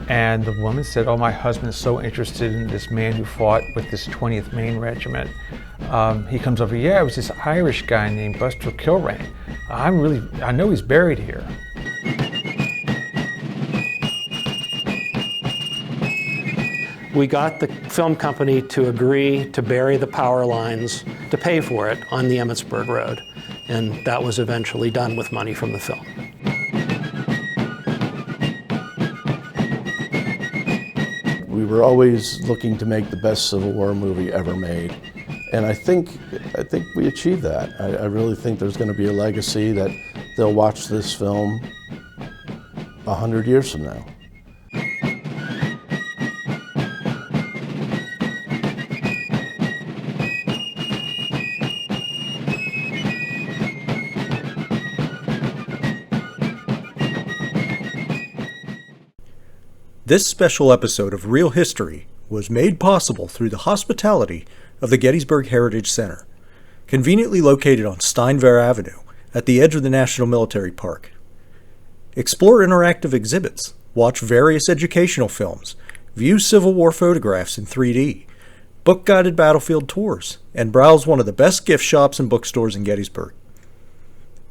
And the woman said, "Oh, my husband is so interested in this man who fought with this 20th Maine Regiment. He comes over, yeah, it was this Irish guy named Buster Kilrain. I know he's buried here." We got the film company to agree to bury the power lines, to pay for it on the Emmitsburg Road. And that was eventually done with money from the film. We were always looking to make the best Civil War movie ever made. And I think we achieved that. I really think there's going to be a legacy that they'll watch this film 100 years from now. This special episode of Real History was made possible through the hospitality of the Gettysburg Heritage Center, conveniently located on Steinwehr Avenue at the edge of the National Military Park. Explore interactive exhibits, watch various educational films, view Civil War photographs in 3D, book guided battlefield tours, and browse one of the best gift shops and bookstores in Gettysburg.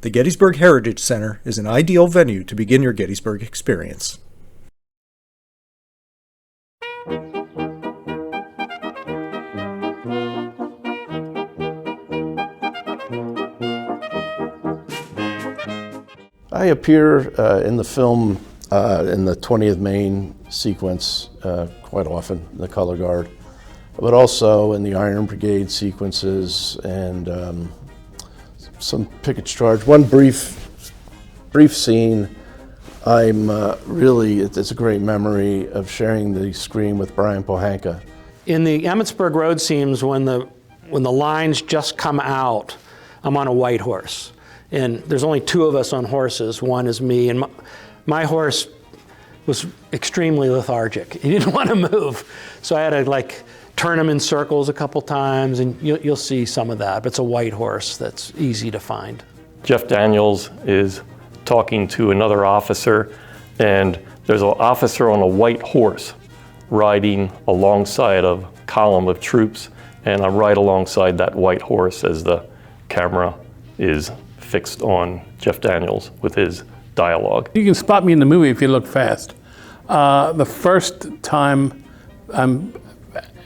The Gettysburg Heritage Center is an ideal venue to begin your Gettysburg experience. I appear in the film in the 20th Maine sequence quite often, the color guard, but also in the Iron Brigade sequences and some pickets charge. One brief scene, it's a great memory of sharing the screen with Brian Pohanka. In the Emmitsburg Road scenes, when the lines just come out, I'm on a white horse. And there's only two of us on horses. One is me, and my horse was extremely lethargic. He didn't want to move. So I had to turn him in circles a couple times, and you'll see some of that. But it's a white horse that's easy to find. Jeff Daniels is talking to another officer, and there's an officer on a white horse riding alongside a column of troops, and I'm right alongside that white horse as the camera is fixed on Jeff Daniels with his dialogue. You can spot me in the movie if you look fast. The first time I'm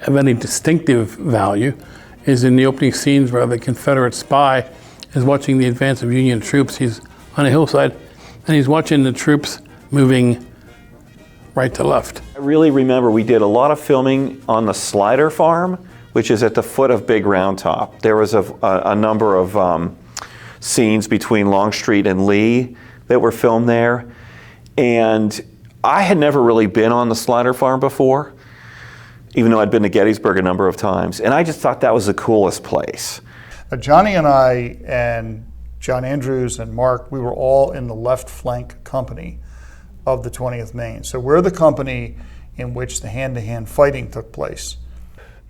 of any distinctive value is in the opening scenes where the Confederate spy is watching the advance of Union troops. He's on a hillside and he's watching the troops moving right to left. I really remember we did a lot of filming on the Slider Farm, which is at the foot of Big Round Top. There was a number of scenes between Longstreet and Lee that were filmed there. And I had never really been on the Slider Farm before, even though I'd been to Gettysburg a number of times. And I just thought that was the coolest place. Johnny and I and John Andrews and Mark, we were all in the left flank company of the 20th Maine. So we're the company in which the hand-to-hand fighting took place.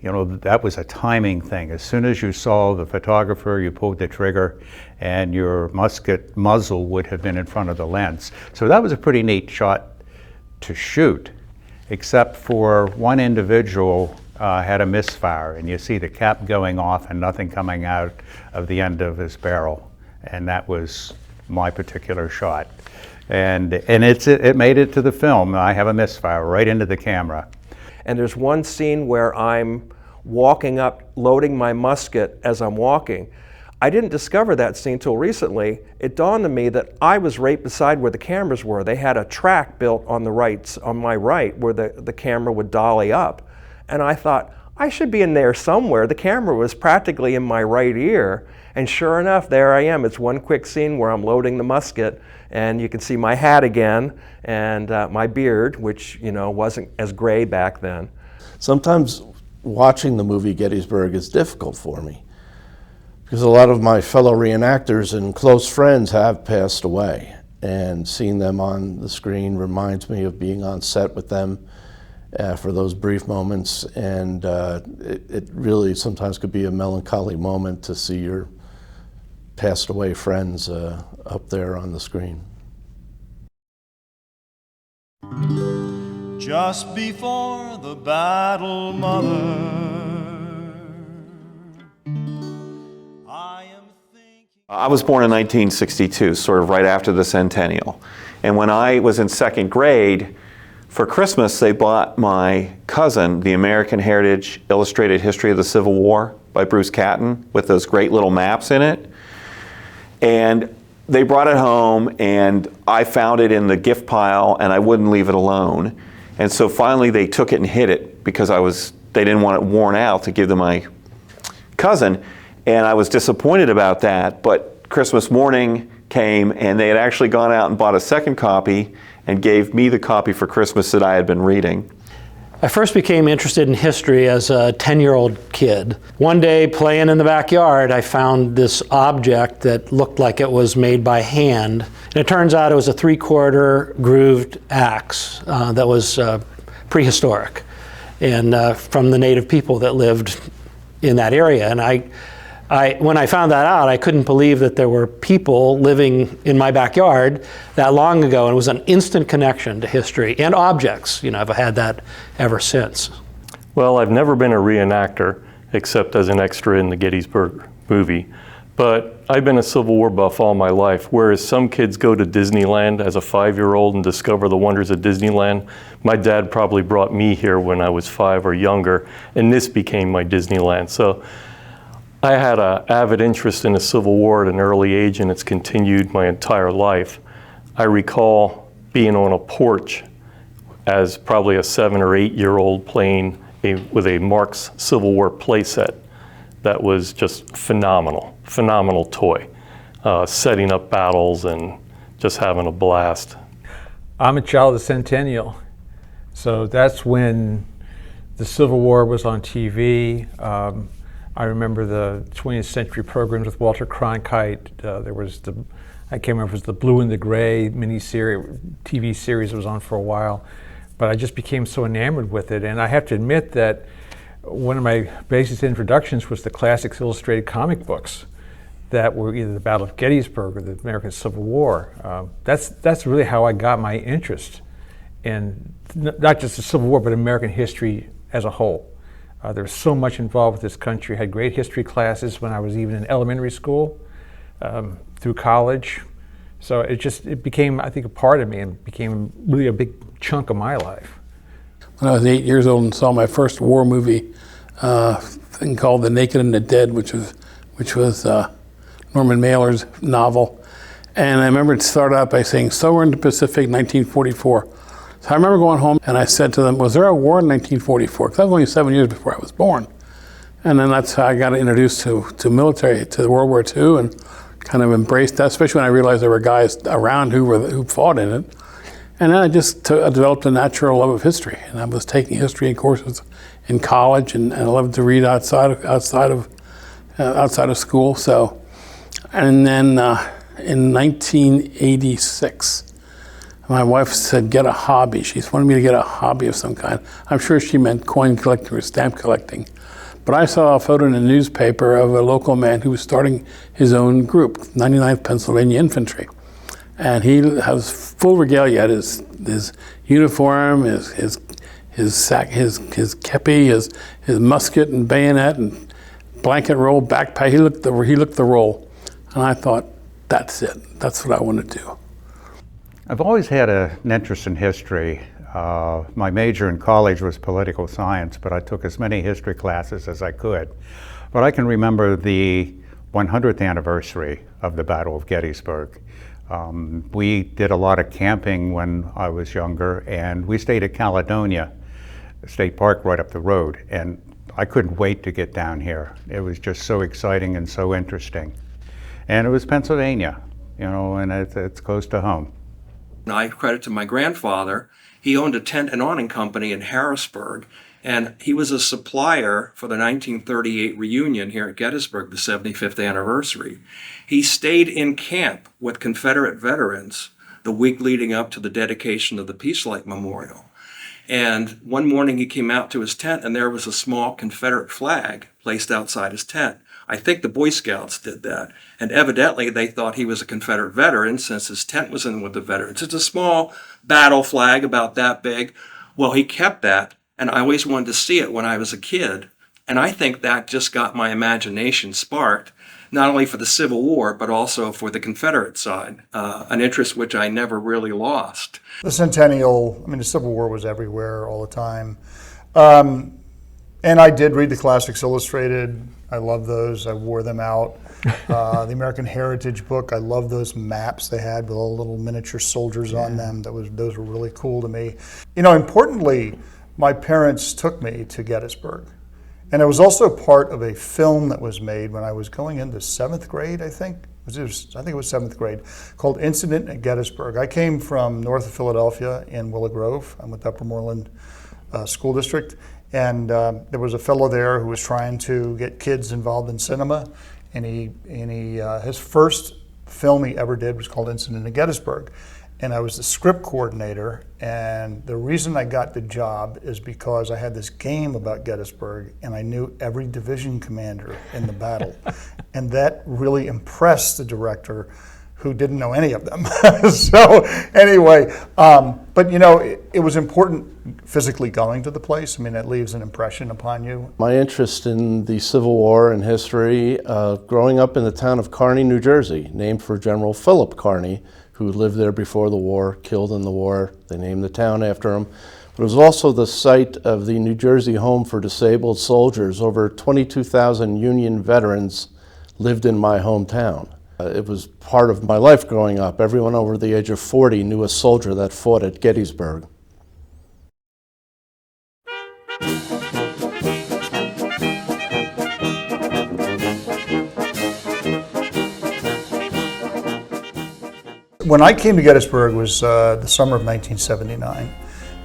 You know, that was a timing thing. As soon as you saw the photographer, you pulled the trigger and your musket muzzle would have been in front of the lens. So that was a pretty neat shot to shoot, except for one individual had a misfire, and you see the cap going off and nothing coming out of the end of his barrel. And that was my particular shot. And it made it to the film. I have a misfire right into the camera. And there's one scene where I'm walking up, loading my musket as I'm walking. I didn't discover that scene till recently. It dawned on me that I was right beside where the cameras were. They had a track built on my right where the camera would dolly up. And I thought, I should be in there somewhere. The camera was practically in my right ear. And sure enough, there I am. It's one quick scene where I'm loading the musket, and you can see my hat again and my beard, which wasn't as gray back then. Sometimes watching the movie Gettysburg is difficult for me because a lot of my fellow reenactors and close friends have passed away, and seeing them on the screen reminds me of being on set with them for those brief moments, and it really sometimes could be a melancholy moment to see your passed away friends up there on the screen. just before the battle, mother. I was born in 1962, sort of right after the centennial. And when I was in second grade, for Christmas, they bought my cousin the American Heritage Illustrated History of the Civil War by Bruce Catton with those great little maps in it. And they brought it home, and I found it in the gift pile, and I wouldn't leave it alone. And so finally they took it and hid it because they didn't want it worn out to give to my cousin. And I was disappointed about that, but Christmas morning came and they had actually gone out and bought a second copy and gave me the copy for Christmas that I had been reading. I first became interested in history as a 10-year-old kid. One day, playing in the backyard, I found this object that looked like it was made by hand. And it turns out it was a 3/4 grooved axe that was prehistoric and from the native people that lived in that area. And when I found that out, I couldn't believe that there were people living in my backyard that long ago, and it was an instant connection to history and objects. You know, I've had that ever since. Well, I've never been a reenactor except as an extra in the Gettysburg movie, but I've been a Civil War buff all my life. Whereas some kids go to Disneyland as a 5-year-old and discover the wonders of Disneyland, my dad probably brought me here when I was 5 or younger, and this became my Disneyland. So I had an avid interest in the Civil War at an early age, and it's continued my entire life. I recall being on a porch as probably a 7 or 8-year-old playing with a Marx Civil War playset that was just phenomenal toy, setting up battles and just having a blast. I'm a child of the centennial, so that's when the Civil War was on TV. I remember the 20th century programs with Walter Cronkite. There was I can't remember if it was the Blue and the Gray miniseries, TV series that was on for a while, but I just became so enamored with it. And I have to admit that one of my basic introductions was the Classics Illustrated comic books that were either the Battle of Gettysburg or the American Civil War. That's really how I got my interest in not just the Civil War, but American history as a whole. There was so much involved with this country. I had great history classes when I was even in elementary school, through college. So it became, I think, a part of me and became really a big chunk of my life. When I was 8 years old and saw my first war movie, thing called The Naked and the Dead, which was Norman Mailer's novel. And I remember it started out by saying, "Somewhere in the Pacific, 1944. So I remember going home and I said to them, "Was there a war in 1944? Because that was only 7 years before I was born. And then that's how I got introduced to military, to World War II, and kind of embraced that, especially when I realized there were guys around who fought in it. And then I just developed a natural love of history. And I was taking history courses in college, and I loved to read outside of school. So, and then in 1986, my wife said, "Get a hobby." She wanted me to get a hobby of some kind. I'm sure she meant coin collecting or stamp collecting. But I saw a photo in the newspaper of a local man who was starting his own group, 99th Pennsylvania Infantry. And he has full regalia, had his uniform, his sack, his kepi, his musket and bayonet and blanket roll, backpack. He looked the role. And I thought, that's it. That's what I want to do. I've always had an interest in history. My major in college was political science, but I took as many history classes as I could. But I can remember the 100th anniversary of the Battle of Gettysburg. We did a lot of camping when I was younger, and we stayed at Caledonia State Park right up the road, and I couldn't wait to get down here. It was just so exciting and so interesting. And it was Pennsylvania, you know, and it's close to home. I credit to my grandfather. He owned a tent and awning company in Harrisburg, and he was a supplier for the 1938 reunion here at Gettysburg, the 75th anniversary. He stayed in camp with Confederate veterans the week leading up to the dedication of the Peace Light Memorial. And one morning he came out to his tent, and there was a small Confederate flag placed outside his tent. I think the Boy Scouts did that. And evidently they thought he was a Confederate veteran since his tent was in with the veterans. It's a small battle flag about that big. Well, he kept that, and I always wanted to see it when I was a kid. And I think that just got my imagination sparked, not only for the Civil War, but also for the Confederate side, an interest which I never really lost. The Centennial, I mean, the Civil War was everywhere all the time. And I did read the Classics Illustrated. I love those. I wore them out. The American Heritage book, I love those maps they had with all the little miniature soldiers on them. Those were really cool to me. You know, importantly, my parents took me to Gettysburg. And it was also part of a film that was made when I was going into 7th grade, I think. I think it was 7th grade, called Incident at Gettysburg. I came from north of Philadelphia in Willow Grove. I'm with the Upper Moreland School District. And there was a fellow there who was trying to get kids involved in cinema. And his first film he ever did was called Incident at Gettysburg. And I was the script coordinator. And the reason I got the job is because I had this game about Gettysburg and I knew every division commander in the battle. And that really impressed the director, who didn't know any of them. So anyway, but you know, it was important physically going to the place. I mean, it leaves an impression upon you. My interest in the Civil War and history, growing up in the town of Kearny, New Jersey, named for General Philip Kearny, who lived there before the war, killed in the war. They named the town after him. But it was also the site of the New Jersey Home for Disabled Soldiers. Over 22,000 Union veterans lived in my hometown. It was part of my life growing up. Everyone over the age of 40 knew a soldier that fought at Gettysburg. When I came to Gettysburg was the summer of 1979.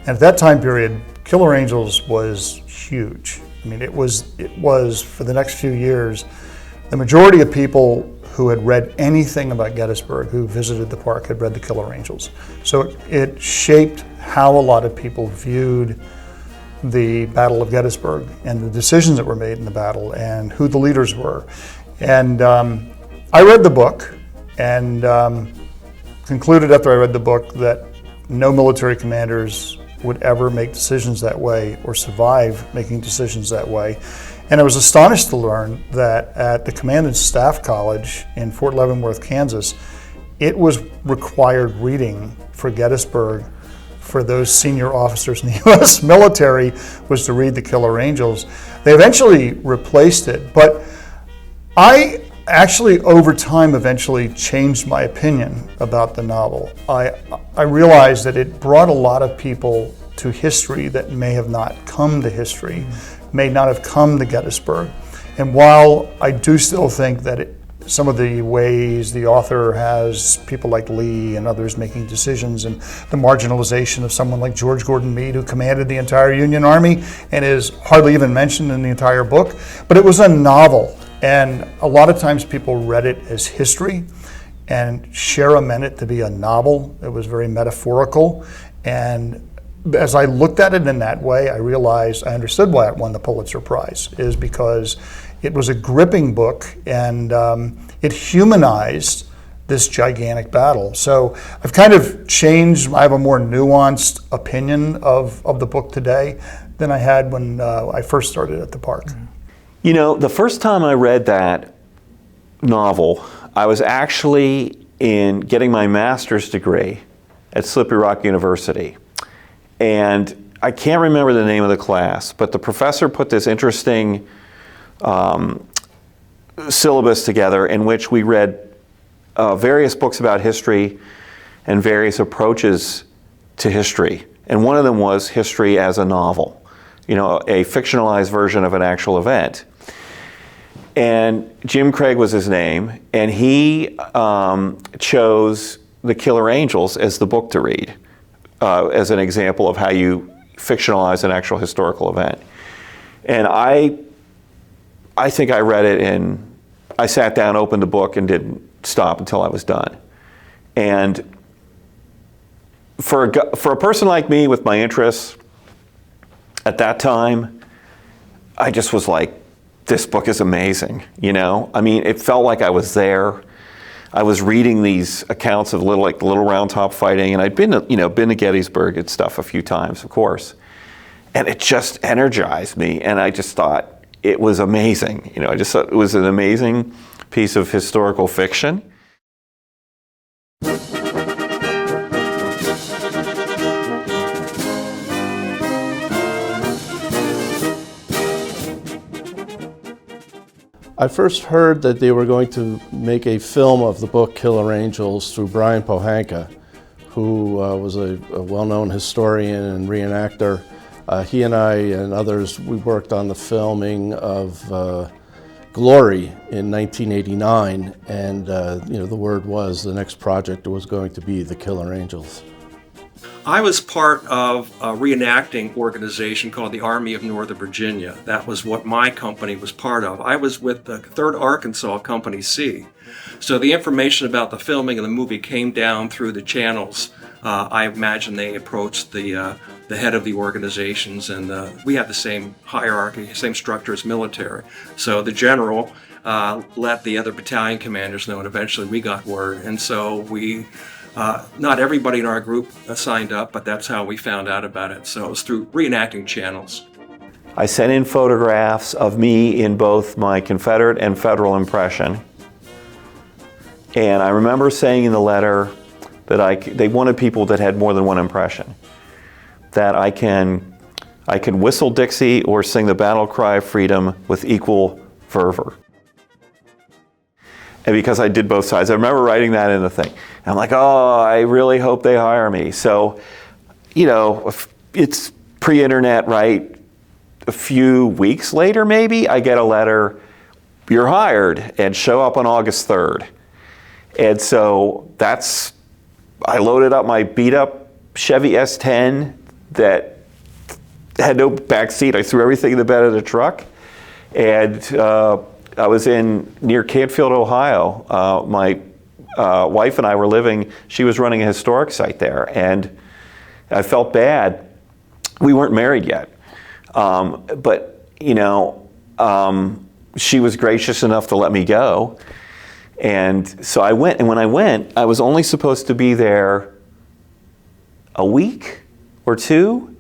And at that time period, Killer Angels was huge. I mean, it was for the next few years, the majority of people who had read anything about Gettysburg, who visited the park, had read the Killer Angels. So it shaped how a lot of people viewed the Battle of Gettysburg and the decisions that were made in the battle and who the leaders were. And I read the book and concluded after I read the book that no military commanders would ever make decisions that way or survive making decisions that way. And I was astonished to learn that at the Command and Staff College in Fort Leavenworth, Kansas, it was required reading for Gettysburg for those senior officers in the U.S. military was to read the Killer Angels. They eventually replaced it, but I actually over time eventually changed my opinion about the novel. I realized that it brought a lot of people to history that may have not come to history, may not have come to Gettysburg. And while I do still think that some of the ways the author has people like Lee and others making decisions and the marginalization of someone like George Gordon Meade, who commanded the entire Union Army and is hardly even mentioned in the entire book, but it was a novel. And a lot of times people read it as history, and Shara meant it to be a novel. It was very metaphorical. And as I looked at it in that way, I realized, I understood why it won the Pulitzer Prize, is because it was a gripping book and it humanized this gigantic battle. So I've kind of changed, I have a more nuanced opinion of the book today than I had when I first started at the park. You know, the first time I read that novel, I was actually getting my master's degree at Slippery Rock University. And I can't remember the name of the class, but the professor put this interesting syllabus together in which we read various books about history and various approaches to history. And one of them was history as a novel, you know, a fictionalized version of an actual event. And Jim Craig was his name, and he chose The Killer Angels as the book to read, as an example of how you fictionalize an actual historical event. And I think I read it I sat down, opened the book, and didn't stop until I was done. And for a person like me with my interests at that time, I just was like, this book is amazing, you know? I mean, it felt like I was there. I was reading these accounts of Little Round Top fighting, and I'd been to Gettysburg and stuff a few times, of course, and it just energized me, and I just thought it was amazing. I just thought it was an amazing piece of historical fiction. I first heard that they were going to make a film of the book Killer Angels through Brian Pohanka, who was a well-known historian and reenactor. He and I and others, we worked on the filming of Glory in 1989, and the word was the next project was going to be the Killer Angels. I was part of a reenacting organization called the Army of Northern Virginia. That was what my company was part of. I was with the 3rd Arkansas Company C. So the information about the filming of the movie came down through the channels. I imagine they approached the head of the organizations, and we had the same hierarchy, same structure as military. So the general let the other battalion commanders know, and eventually we got word. And so we not everybody in our group signed up, but that's how we found out about it. So it was through reenacting channels. I sent in photographs of me in both my Confederate and Federal impression. And I remember saying in the letter that they wanted people that had more than one impression. That I can whistle Dixie or sing the battle cry of freedom with equal fervor. And because I did both sides, I remember writing that in the thing. And I'm like, oh, I really hope they hire me. So, it's pre-internet, right? A few weeks later, maybe, I get a letter, you're hired, and show up on August 3rd. And so I loaded up my beat up Chevy S10 that had no back seat. I threw everything in the bed of the truck. And I was near Canfield, Ohio. My wife and I were living, she was running a historic site there, and I felt bad. We weren't married yet. But she was gracious enough to let me go. And so I went, and when I went, I was only supposed to be there a week or two.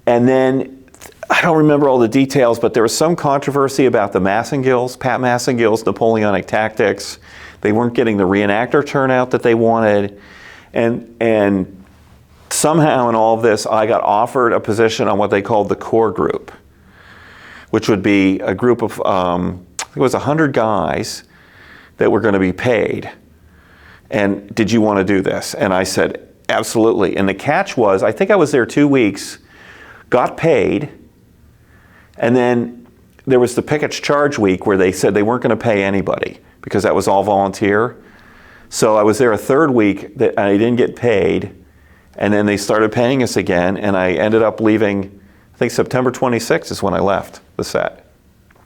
And then, I don't remember all the details, but there was some controversy about the Massengills, Pat Massengill's Napoleonic tactics. They weren't getting the reenactor turnout that they wanted. And somehow in all of this, I got offered a position on what they called the core group, which would be a group of, it was 100 guys that were going to be paid. And did you want to do this? And I said, absolutely. And the catch was, I think I was there 2 weeks, got paid, and then there was the picketts charge week where they said they weren't going to pay anybody because that was all volunteer. So I was there a 3rd week that I didn't get paid, and then they started paying us again, and I ended up leaving, I think September 26th is when I left the set.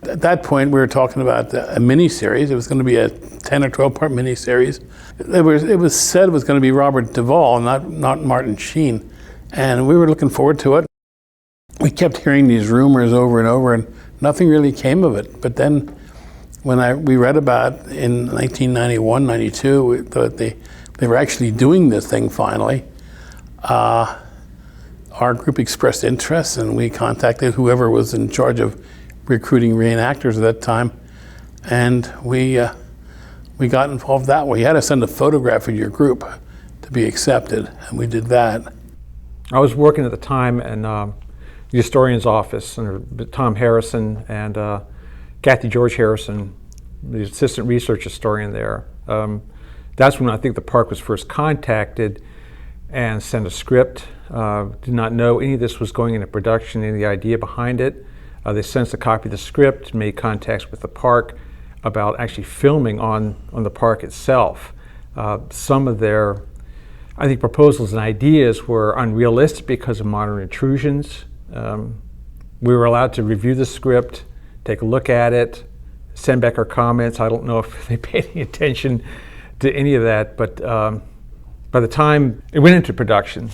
At that point, we were talking about a mini-series. It was going to be a 10 or 12-part mini-series. It was said it was going to be Robert Duvall, not Martin Sheen, and we were looking forward to it. We kept hearing these rumors over and over, and nothing really came of it. But then, when we read about in 1991, 92, that they were actually doing this thing finally, our group expressed interest, and we contacted whoever was in charge of recruiting reenactors at that time, and we got involved that way. You had to send a photograph of your group to be accepted, and we did that. I was working at the time in the historian's office under Tom Harrison and Kathy George Harrison, the assistant research historian there. That's when I think the park was first contacted and sent a script. Did not know any of this was going into production, any of the idea behind it. They sent us a copy of the script, made contacts with the park about actually filming on the park itself. Some of their, I think, proposals and ideas were unrealistic because of modern intrusions. We were allowed to review the script, take a look at it, send back our comments. I don't know if they paid any attention to any of that, but by the time it went into production,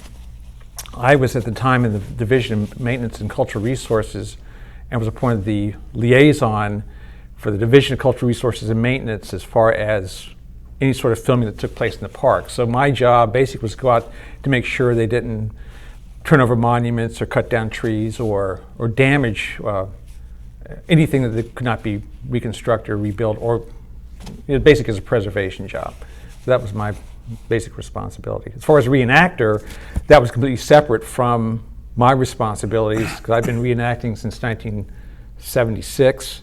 I was at the time in the Division of Maintenance and Cultural Resources and was appointed the liaison for the Division of Cultural Resources and Maintenance as far as any sort of filming that took place in the park. So my job basically was to go out to make sure they didn't turn over monuments or cut down trees or damage anything that could not be reconstructed or rebuilt, or basically as a preservation job. So that was my basic responsibility. As far as reenactor, that was completely separate from my responsibilities, because I've been reenacting since 1976.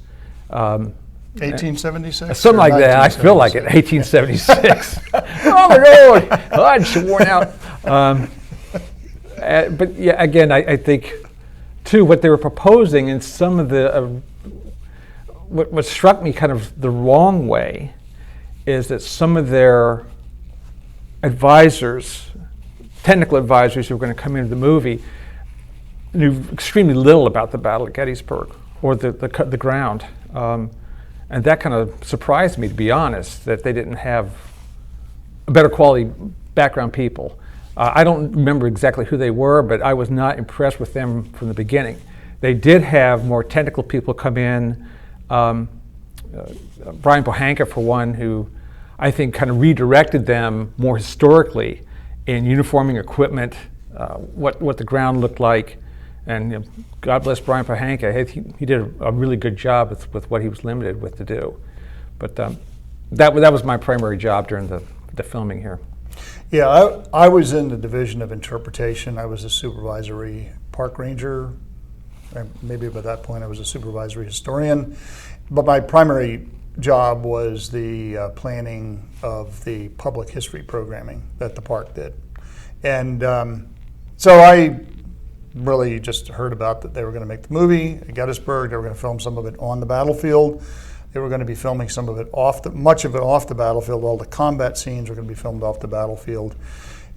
1876? Something like that. I feel like it. 1876. Oh my God! I'm so worn out. But yeah, again, I think too what they were proposing, and some of the what struck me kind of the wrong way is that some of their advisors, technical advisors who were going to come into the movie, knew extremely little about the Battle of Gettysburg or the ground. And that kind of surprised me, to be honest, that they didn't have a better quality background people. I don't remember exactly who they were, but I was not impressed with them from the beginning. They did have more technical people come in. Brian Pohanka, for one, who I think kind of redirected them more historically in uniforming equipment, what the ground looked like. And God bless Brian Pohanka. He did a really good job with what he was limited with to do. But that was my primary job during the filming here. Yeah, I was in the division of interpretation. I was a supervisory park ranger. Maybe by that point I was a supervisory historian. But my primary job was the planning of the public history programming that the park did. And so I really just heard about that they were going to make the movie at Gettysburg. They were going to film some of it on the battlefield. They were going to be filming some of it much of it off the battlefield. All the combat scenes were going to be filmed off the battlefield.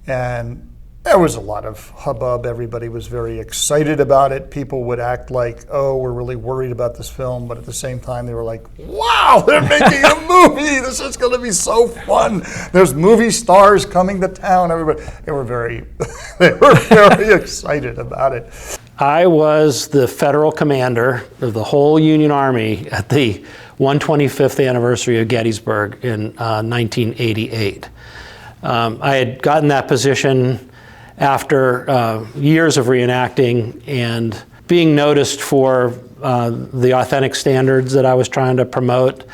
And there was a lot of hubbub. Everybody was very excited about it. People would act like, oh, we're really worried about this film. But at the same time, they were like, wow, they're making a movie. This is going to be so fun. There's movie stars coming to town. Everybody, they were very excited about it. I was the federal commander of the whole Union Army at the 125th anniversary of Gettysburg in 1988. I had gotten that position after years of reenacting and being noticed for the authentic standards that I was trying to promote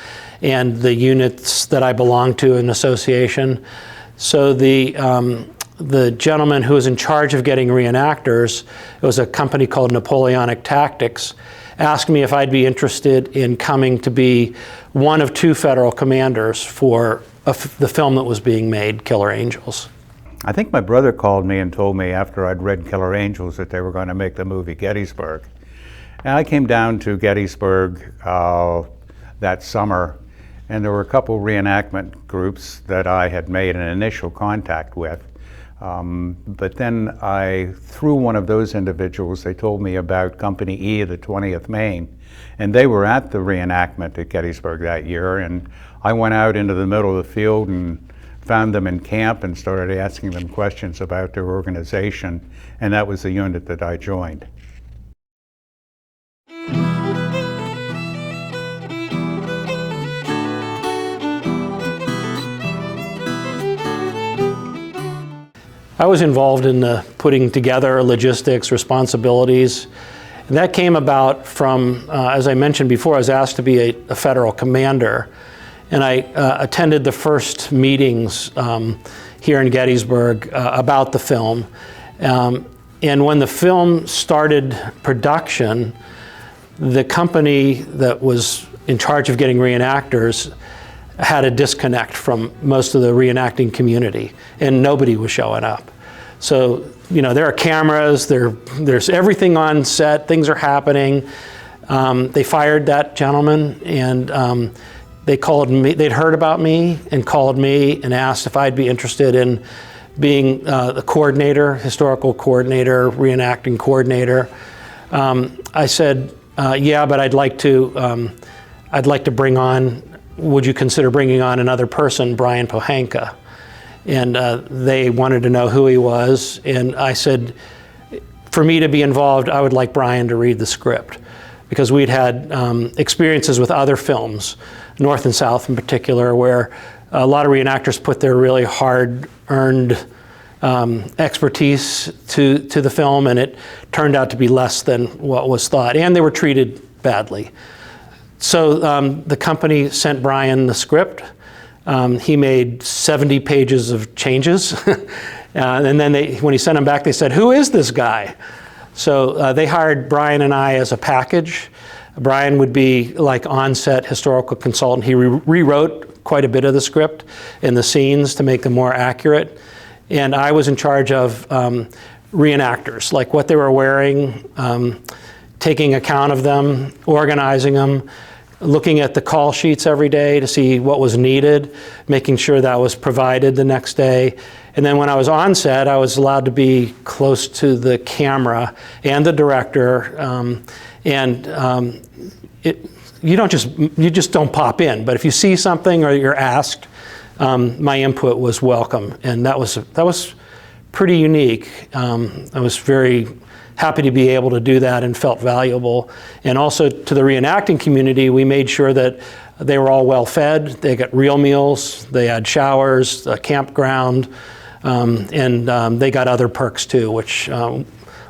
and the units that I belonged to in association. So the gentleman who was in charge of getting reenactors, it was a company called Napoleonic Tactics, asked me if I'd be interested in coming to be one of two federal commanders for the film that was being made, Killer Angels. I think my brother called me and told me after I'd read Killer Angels that they were going to make the movie Gettysburg. And I came down to Gettysburg that summer, and there were a couple reenactment groups that I had made an initial contact with. But then through one of those individuals, they told me about Company E of the 20th Maine, and they were at the reenactment at Gettysburg that year, and I went out into the middle of the field and found them in camp and started asking them questions about their organization, and that was the unit that I joined. I was involved in the putting together logistics, responsibilities, and that came about from, as I mentioned before, I was asked to be a federal commander, and I attended the first meetings here in Gettysburg about the film. And when the film started production, the company that was in charge of getting reenactors had a disconnect from most of the reenacting community, and nobody was showing up. So, you know, there are cameras, there's everything on set, things are happening. They fired that gentleman, and they called me, they'd heard about me and called me and asked if I'd be interested in being the coordinator, historical coordinator, reenacting coordinator. I said, yeah, but I'd like to bring on, would you consider bringing on another person, Brian Pohanka? And they wanted to know who he was. And I said, for me to be involved, I would like Brian to read the script, because we'd had experiences with other films, North and South in particular, where a lot of reenactors put their really hard-earned expertise to the film, and it turned out to be less than what was thought, and they were treated badly. So the company sent Brian the script. He made 70 pages of changes, and then when he sent them back, they said, "Who is this guy?" So they hired Brian and I as a package. Brian would be like on-set historical consultant. He rewrote quite a bit of the script and the scenes to make them more accurate. And I was in charge of reenactors, like what they were wearing, taking account of them, organizing them, looking at the call sheets every day to see what was needed, making sure that was provided the next day. And then when I was on set, I was allowed to be close to the camera and the director. You just don't pop in. But if you see something or you're asked, my input was welcome, and that was pretty unique. I was very happy to be able to do that and felt valuable. And also to the reenacting community, we made sure that they were all well fed. They got real meals, they had showers, a campground, and they got other perks too, which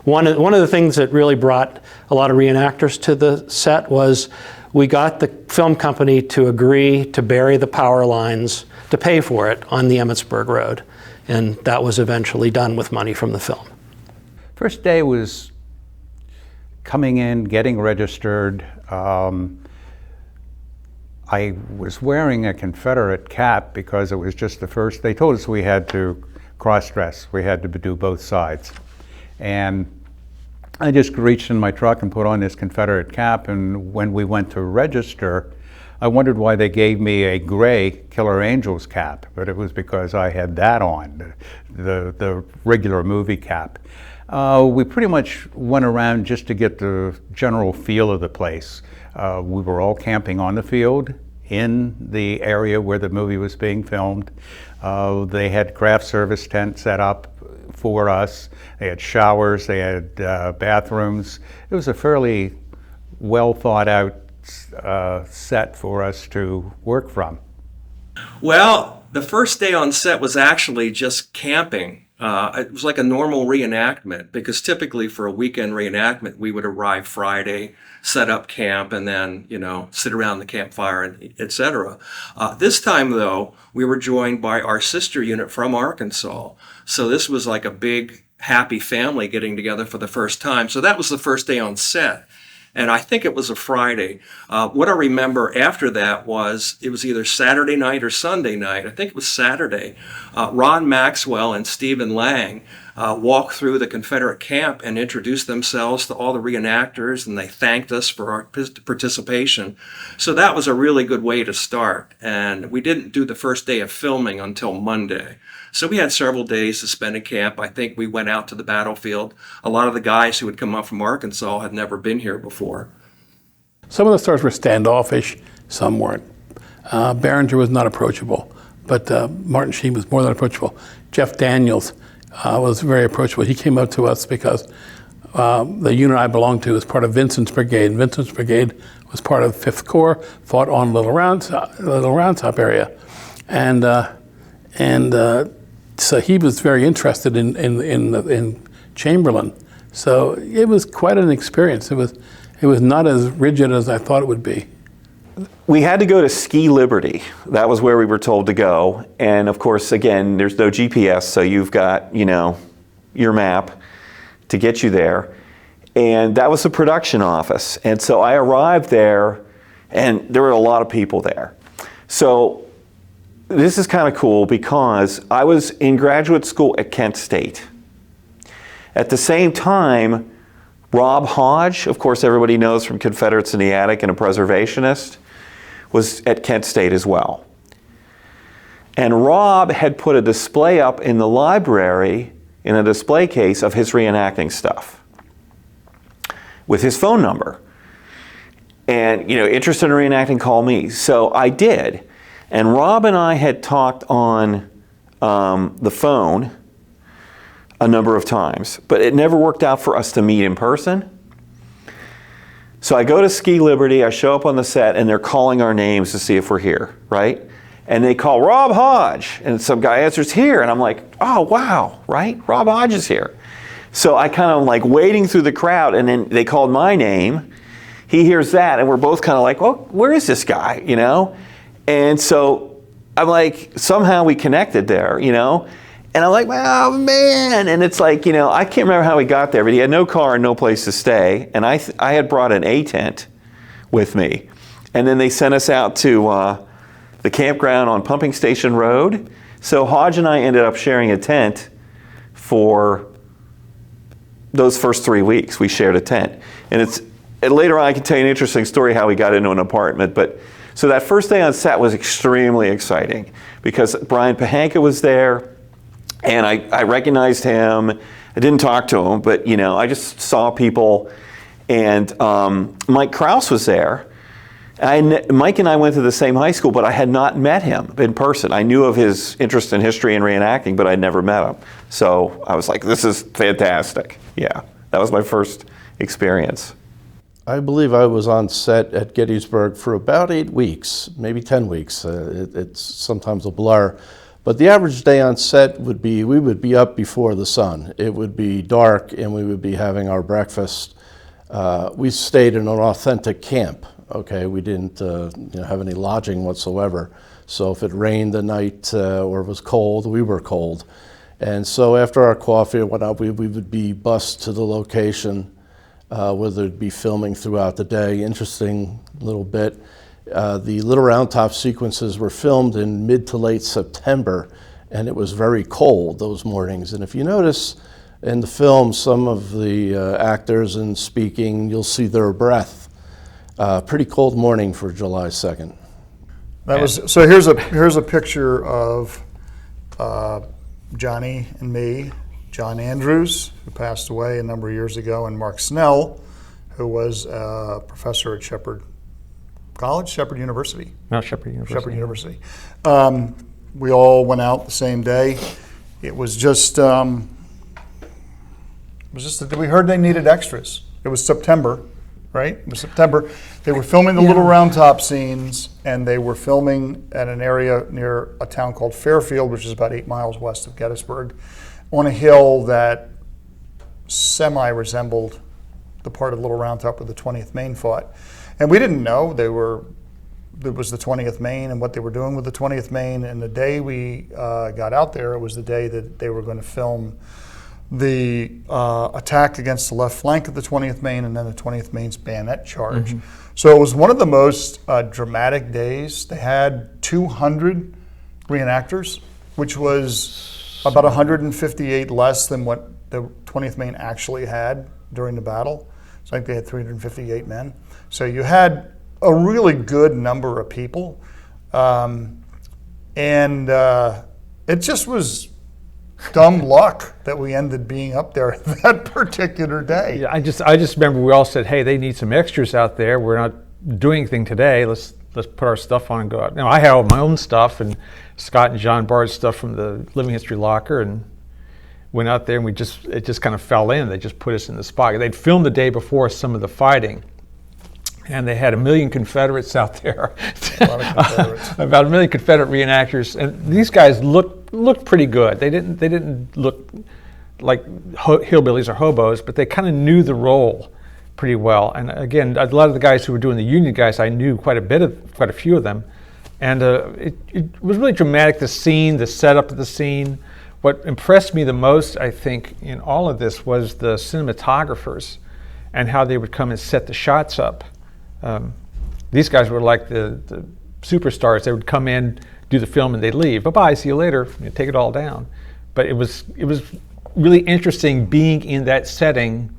one of the things that really brought a lot of reenactors to the set was we got the film company to agree to bury the power lines, to pay for it on the Emmitsburg Road. And that was eventually done with money from the film. First day was coming in, getting registered. I was wearing a Confederate cap because it was just the first. They told us we had to cross-dress. We had to do both sides. And I just reached in my truck and put on this Confederate cap, and when we went to register, I wondered why they gave me a gray Killer Angels cap, but it was because I had that on, the regular movie cap. We pretty much went around just to get the general feel of the place. We were all camping on the field in the area where the movie was being filmed. They had craft service tents set up for us. They had showers, they had bathrooms. It was a fairly well thought out set for us to work from. Well, the first day on set was actually just camping. It was like a normal reenactment, because typically for a weekend reenactment, we would arrive Friday, set up camp, and then, sit around the campfire, etc. This time, though, we were joined by our sister unit from Arkansas. So this was like a big, happy family getting together for the first time. So that was the first day on set. And I think it was a Friday. What I remember after that was it was either Saturday night or Sunday night. I think it was Saturday. Ron Maxwell and Stephen Lang walked through the Confederate camp and introduced themselves to all the reenactors, and they thanked us for our participation. So that was a really good way to start. And we didn't do the first day of filming until Monday. So we had several days to spend in camp. I think we went out to the battlefield. A lot of the guys who had come up from Arkansas had never been here before. Some of the stars were standoffish, some weren't. Behringer was not approachable, but Martin Sheen was more than approachable. Jeff Daniels was very approachable. He came up to us because the unit I belonged to was part of Vincent's Brigade. Vincent's Brigade was part of 5th Corps, fought on Little Round Top area. And so he was very interested in Chamberlain. So it was quite an experience. It was not as rigid as I thought it would be. We had to go to Ski Liberty. That was where we were told to go. And of course, again, there's no GPS, so you've got, your map to get you there. And that was the production office. And so I arrived there, and there were a lot of people there. So this is kind of cool because I was in graduate school at Kent State. At the same time, Rob Hodge, of course everybody knows from Confederates in the Attic and a preservationist, was at Kent State as well. And Rob had put a display up in the library in a display case of his reenacting stuff with his phone number. And, interested in reenacting, call me. So I did. And Rob and I had talked on the phone a number of times, but it never worked out for us to meet in person. So I go to Ski Liberty, I show up on the set, and they're calling our names to see if we're here, right? And they call Rob Hodge, and some guy answers here, and I'm like, oh wow, right? Rob Hodge is here. So I kind of like wading through the crowd, and then they called my name. He hears that, and we're both kind of like, well, where is this guy, you know? And so I'm like, somehow we connected there, you know? And I'm like, oh man, and it's like, you know, I can't remember how he got there, but he had no car and no place to stay, and I had brought an A tent with me. And then they sent us out to the campground on Pumping Station Road. So Hodge and I ended up sharing a tent for those first 3 weeks. We shared a tent. And later on I can tell you an interesting story how we got into an apartment. But so that first day on set was extremely exciting because Brian Pahanka was there, and I recognized him. I didn't talk to him, but you know, I just saw people. And Mike Krause was there. Mike and I went to the same high school, but I had not met him in person. I knew of his interest in history and reenacting, but I'd never met him. So I was like, this is fantastic. Yeah, that was my first experience. I believe I was on set at Gettysburg for about 8 weeks, maybe 10 weeks. It's sometimes a blur. But the average day on set would be, we would be up before the sun. It would be dark, and we would be having our breakfast. We stayed in an authentic camp. Okay, we didn't have any lodging whatsoever. So if it rained the night or it was cold, we were cold. And so after our coffee and whatnot, we would be bused to the location where there'd be filming throughout the day. Interesting little bit. The Little Round Top sequences were filmed in mid to late September, and it was very cold those mornings. And if you notice in the film, some of the actors and speaking, you'll see their breath. Pretty cold morning for July 2nd. So here's a picture of Johnny and me, John Andrews, who passed away a number of years ago, and Mark Snell, who was a professor at Shepherd University. No, Shepherd University. Shepherd University. We all went out the same day. It was just that we heard they needed extras. It was September. Right? It was September. They were filming the Little Round Top scenes, and they were filming at an area near a town called Fairfield, which is about 8 miles west of Gettysburg, on a hill that semi-resembled the part of Little Round Top where the 20th Maine fought. And we didn't know it was the 20th Maine and what they were doing with the 20th Maine. And the day we got out there, it was the day that they were going to film the attack against the left flank of the 20th Maine, and then the 20th Maine's bayonet charge. Mm-hmm. So it was one of the most dramatic days. They had 200 reenactors, which was about 158 less than what the 20th Maine actually had during the battle. So I think they had 358 men. So you had a really good number of people. And it just was dumb luck that we ended being up there that particular day. Yeah, I just remember we all said, "Hey, they need some extras out there. We're not doing anything today. Let's put our stuff on and go out." Now I had all my own stuff, and Scott and John borrowed stuff from the Living History locker, and went out there, and it just kind of fell in. They just put us in the spot. They'd filmed the day before some of the fighting, and they had 1 million Confederates out there. A lot of Confederates. About 1 million Confederate reenactors, and these guys looked pretty good. They didn't look like hillbillies or hobos, but they kind of knew the role pretty well. And again, a lot of the guys who were doing the Union guys, I knew quite a few of them, and it was really dramatic. The scene, the setup of the scene. What impressed me the most, I think, in all of this was the cinematographers and how they would come and set the shots up. These guys were like the superstars. They would come in, do the film, and they'd leave. Bye-bye, see you later. Take it all down. But it was really interesting being in that setting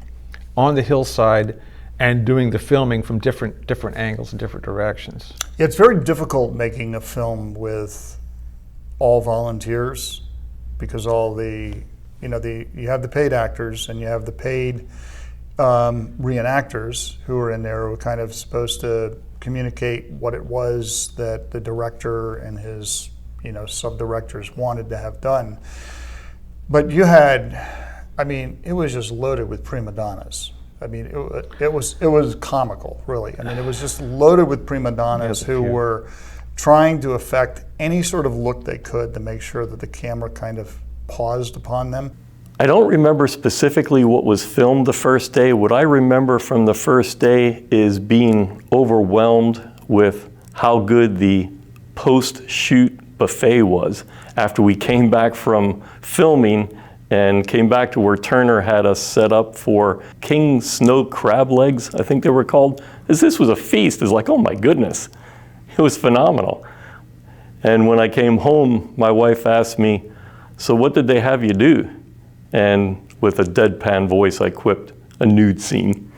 on the hillside and doing the filming from different angles and different directions. Yeah, it's very difficult making a film with all volunteers, because all you have the paid actors and you have the paid reenactors who are in there, who are kind of supposed to communicate what it was that the director and his sub-directors wanted to have done. But you had, it was just loaded with prima donnas. It was comical, really. It was just loaded with prima donnas who were trying to affect any sort of look they could to make sure that the camera kind of paused upon them. I don't remember specifically what was filmed the first day. What I remember from the first day is being overwhelmed with how good the post-shoot buffet was. After we came back from filming and came back to where Turner had us set up for king snow crab legs, I think they were called. This was a feast. It's like, oh my goodness. It was phenomenal. And when I came home, my wife asked me, so what did they have you do? And with a deadpan voice, I quipped, a nude scene.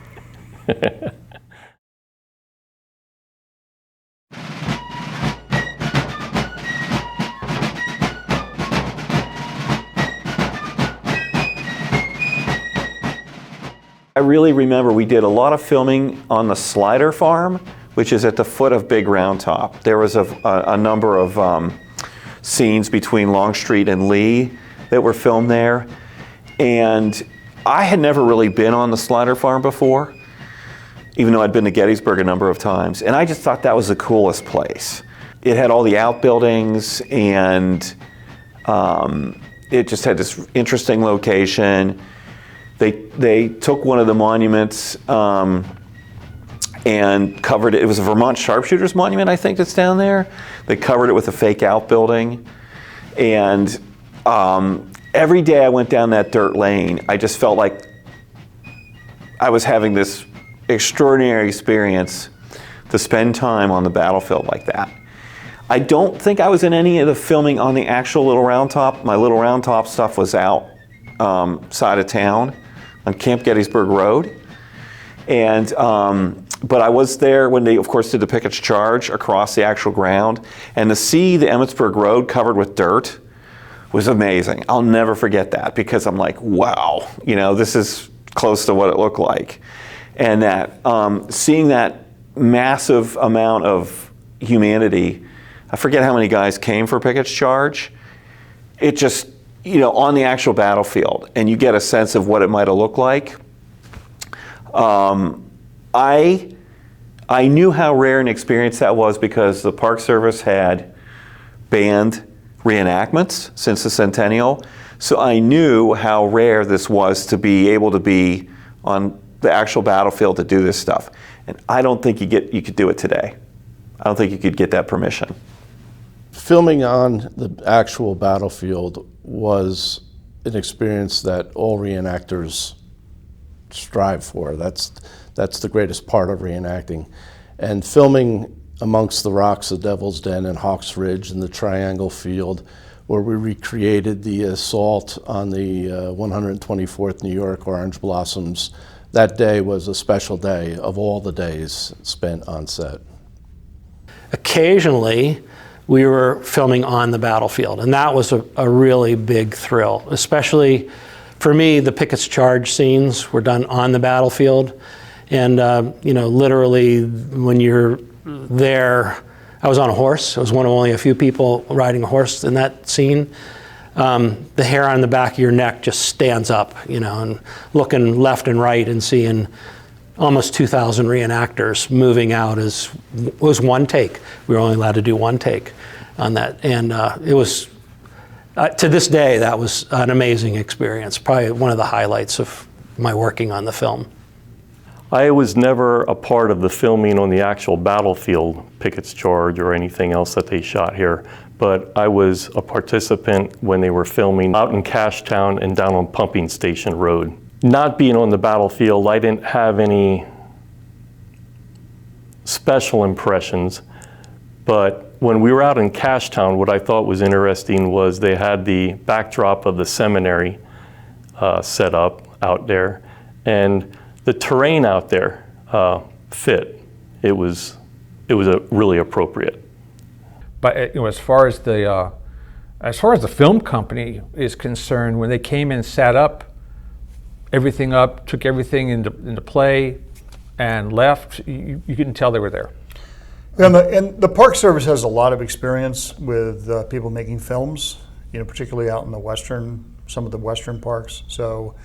I really remember we did a lot of filming on the Slider Farm, which is at the foot of Big Round Top. There was a number of scenes between Longstreet and Lee that were filmed there. And I had never really been on the Slider Farm before, even though I'd been to Gettysburg a number of times. And I just thought that was the coolest place. It had all the outbuildings, and it just had this interesting location. They took one of the monuments and covered it. It was a Vermont Sharpshooters Monument, I think, that's down there. They covered it with a fake outbuilding. And every day I went down that dirt lane, I just felt like I was having this extraordinary experience to spend time on the battlefield like that. I don't think I was in any of the filming on the actual Little Round Top. My Little Round Top stuff was out side of town on Camp Gettysburg Road. And but I was there when they, of course, did the picketts charge across the actual ground. And to see the Emmitsburg Road covered with dirt was amazing. I'll never forget that, because I'm like, wow, you know, this is close to what it looked like. And that seeing that massive amount of humanity, I forget how many guys came for picketts charge. It just, you know, on the actual battlefield, and you get a sense of what it might have looked like. I knew how rare an experience that was because the Park Service had banned reenactments since the centennial. So I knew how rare this was to be able to be on the actual battlefield to do this stuff. And I don't think you could do it today. I don't think you could get that permission. Filming on the actual battlefield was an experience that all reenactors strive for. That's the greatest part of reenacting. And filming amongst the rocks of Devil's Den and Hawks Ridge and the Triangle Field, where we recreated the assault on the 124th New York Orange Blossoms, that day was a special day of all the days spent on set. Occasionally, we were filming on the battlefield, and that was a really big thrill. Especially for me, the picketts charge scenes were done on the battlefield, and you know, literally when you're there, I was on a horse. I was one of only a few people riding a horse in that scene. The hair on the back of your neck just stands up, you know, and looking left and right and seeing almost 2,000 reenactors moving out was one take. We were only allowed to do one take on that. And it was, to this day, that was an amazing experience. Probably one of the highlights of my working on the film. I was never a part of the filming on the actual battlefield, picketts charge or anything else that they shot here, but I was a participant when they were filming out in Cashtown and down on Pumping Station Road. Not being on the battlefield, I didn't have any special impressions, but when we were out in Cashtown, what I thought was interesting was they had the backdrop of the seminary set up out there, and the terrain out there fit. It was really appropriate. But you know, as far as the film company is concerned, when they came in, set up everything up, took everything into play, and left, you couldn't tell they were there. And the Park Service has a lot of experience with people making films, you know, particularly out in the some of the western parks. So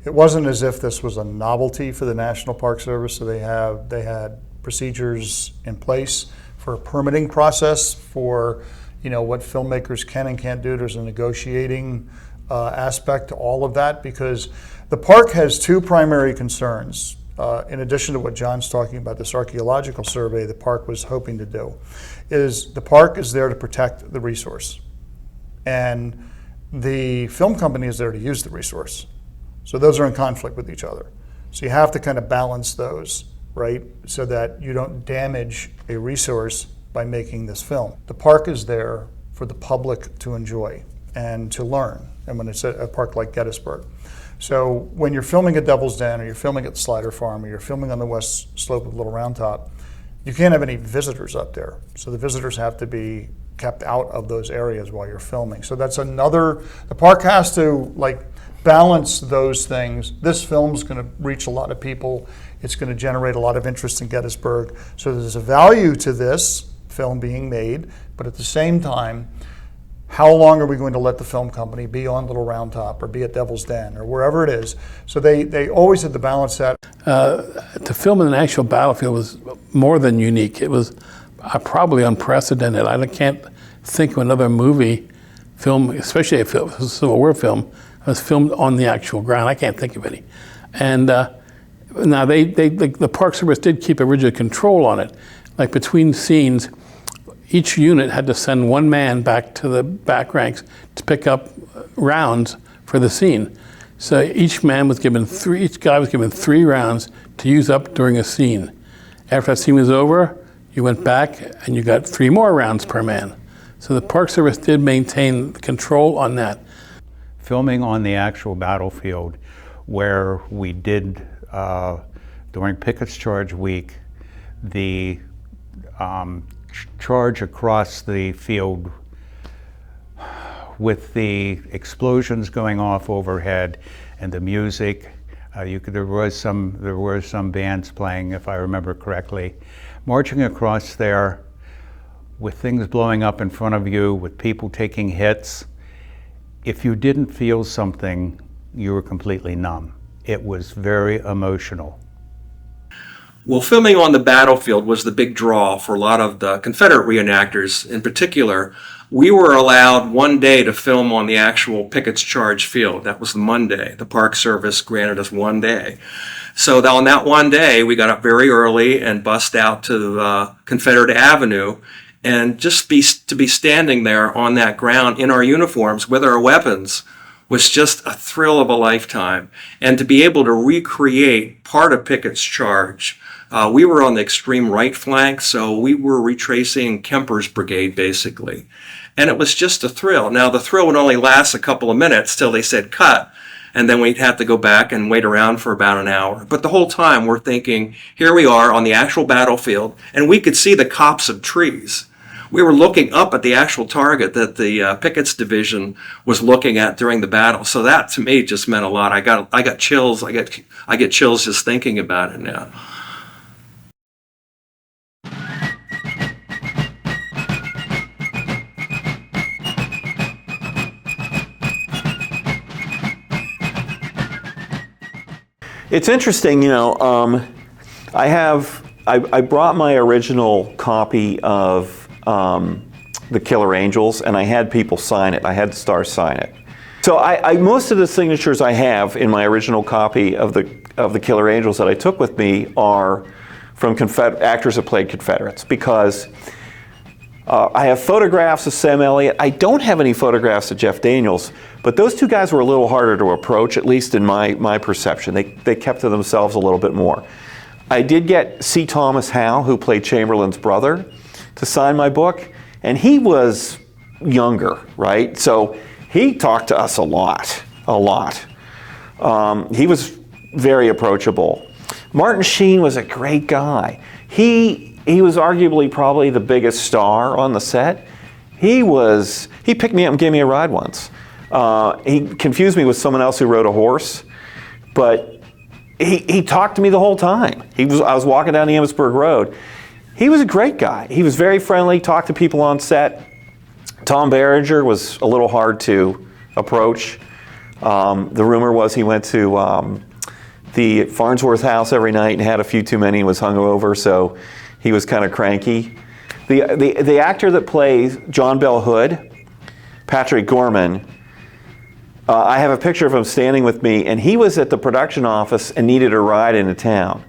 it wasn't as if this was a novelty for the National Park Service. So they had procedures in place for a permitting process, for what filmmakers can and can't do. There's a negotiating aspect to all of that, because the park has two primary concerns. In addition to what John's talking about, this archaeological survey the park was hoping to do, is the park is there to protect the resource. And the film company is there to use the resource. So those are in conflict with each other. So you have to kind of balance those, right? So that you don't damage a resource by making this film. The park is there for the public to enjoy and to learn. And when it's a park like Gettysburg. So when you're filming at Devil's Den, or you're filming at the Slider Farm, or you're filming on the west slope of Little Round Top, you can't have any visitors up there. So the visitors have to be kept out of those areas while you're filming. So that's the park has to balance those things. This film's gonna reach a lot of people. It's gonna generate a lot of interest in Gettysburg. So there's a value to this film being made, but at the same time, how long are we going to let the film company be on Little Round Top or be at Devil's Den or wherever it is? So they always had to balance that. To film in an actual battlefield was more than unique. It was probably unprecedented. I can't think of another movie film, especially if it was a Civil War film, was filmed on the actual ground. I can't think of any. And now the Park Service did keep a rigid control on it. Like between scenes, each unit had to send one man back to the back ranks to pick up rounds for the scene. So each guy was given 3 rounds to use up during a scene. After that scene was over, you went back and you got 3 more rounds per man. So the Park Service did maintain control on that. Filming on the actual battlefield, where we did, during Picketts Charge Week, the charge across the field with the explosions going off overhead and the music. There were some bands playing, if I remember correctly. Marching across there with things blowing up in front of you, with people taking hits. If you didn't feel something, you were completely numb. It was very emotional. Well, filming on the battlefield was the big draw for a lot of the Confederate reenactors. In particular, we were allowed one day to film on the actual Picketts Charge field. That was the Monday. The Park Service granted us one day. So on that one day, we got up very early and bussed out to Confederate Avenue, and just to be standing there on that ground in our uniforms with our weapons was just a thrill of a lifetime. And to be able to recreate part of Picketts Charge. We were on the extreme right flank, so we were retracing Kemper's brigade, basically. And it was just a thrill. Now, the thrill would only last a couple of minutes till they said cut, and then we'd have to go back and wait around for about an hour. But the whole time, we're thinking, here we are on the actual battlefield, and we could see the copse of trees. We were looking up at the actual target that the Pickett's division was looking at during the battle. So that, to me, just meant a lot. I got chills. I get chills just thinking about it now. It's interesting, I brought my original copy of The Killer Angels, and I had people sign it. I had the stars sign it. So most of the signatures I have in my original copy of the Killer Angels that I took with me are from actors that played Confederates, because I have photographs of Sam Elliott. I don't have any photographs of Jeff Daniels, but those two guys were a little harder to approach, at least in my perception. They kept to themselves a little bit more. I did get C. Thomas Howe, who played Chamberlain's brother, to sign my book, and he was younger, right? So he talked to us a lot. He was very approachable. Martin Sheen was a great guy. He was arguably probably the biggest star on the set. He picked me up and gave me a ride once. He confused me with someone else who rode a horse, but he talked to me the whole time. I was walking down the Gettysburg Road. He was a great guy. He was very friendly, talked to people on set. Tom Berenger was a little hard to approach. The rumor was he went to the Farnsworth house every night and had a few too many and was hungover, so he was kind of cranky. The actor that plays John Bell Hood, Patrick Gorman, I have a picture of him standing with me, and he was at the production office and needed a ride into town.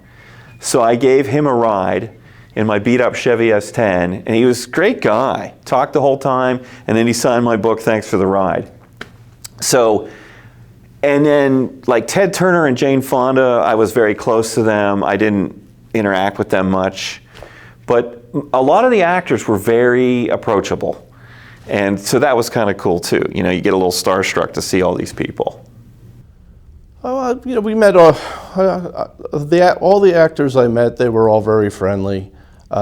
So I gave him a ride in my beat-up Chevy S10, and he was a great guy. Talked the whole time, and then he signed my book, thanks for the ride. So, and then like Ted Turner and Jane Fonda, I was very close to them. I didn't interact with them much. But a lot of the actors were very approachable. And so that was kind of cool too. You know, you get a little starstruck to see all these people. You know, we met all the actors I met. They were all very friendly.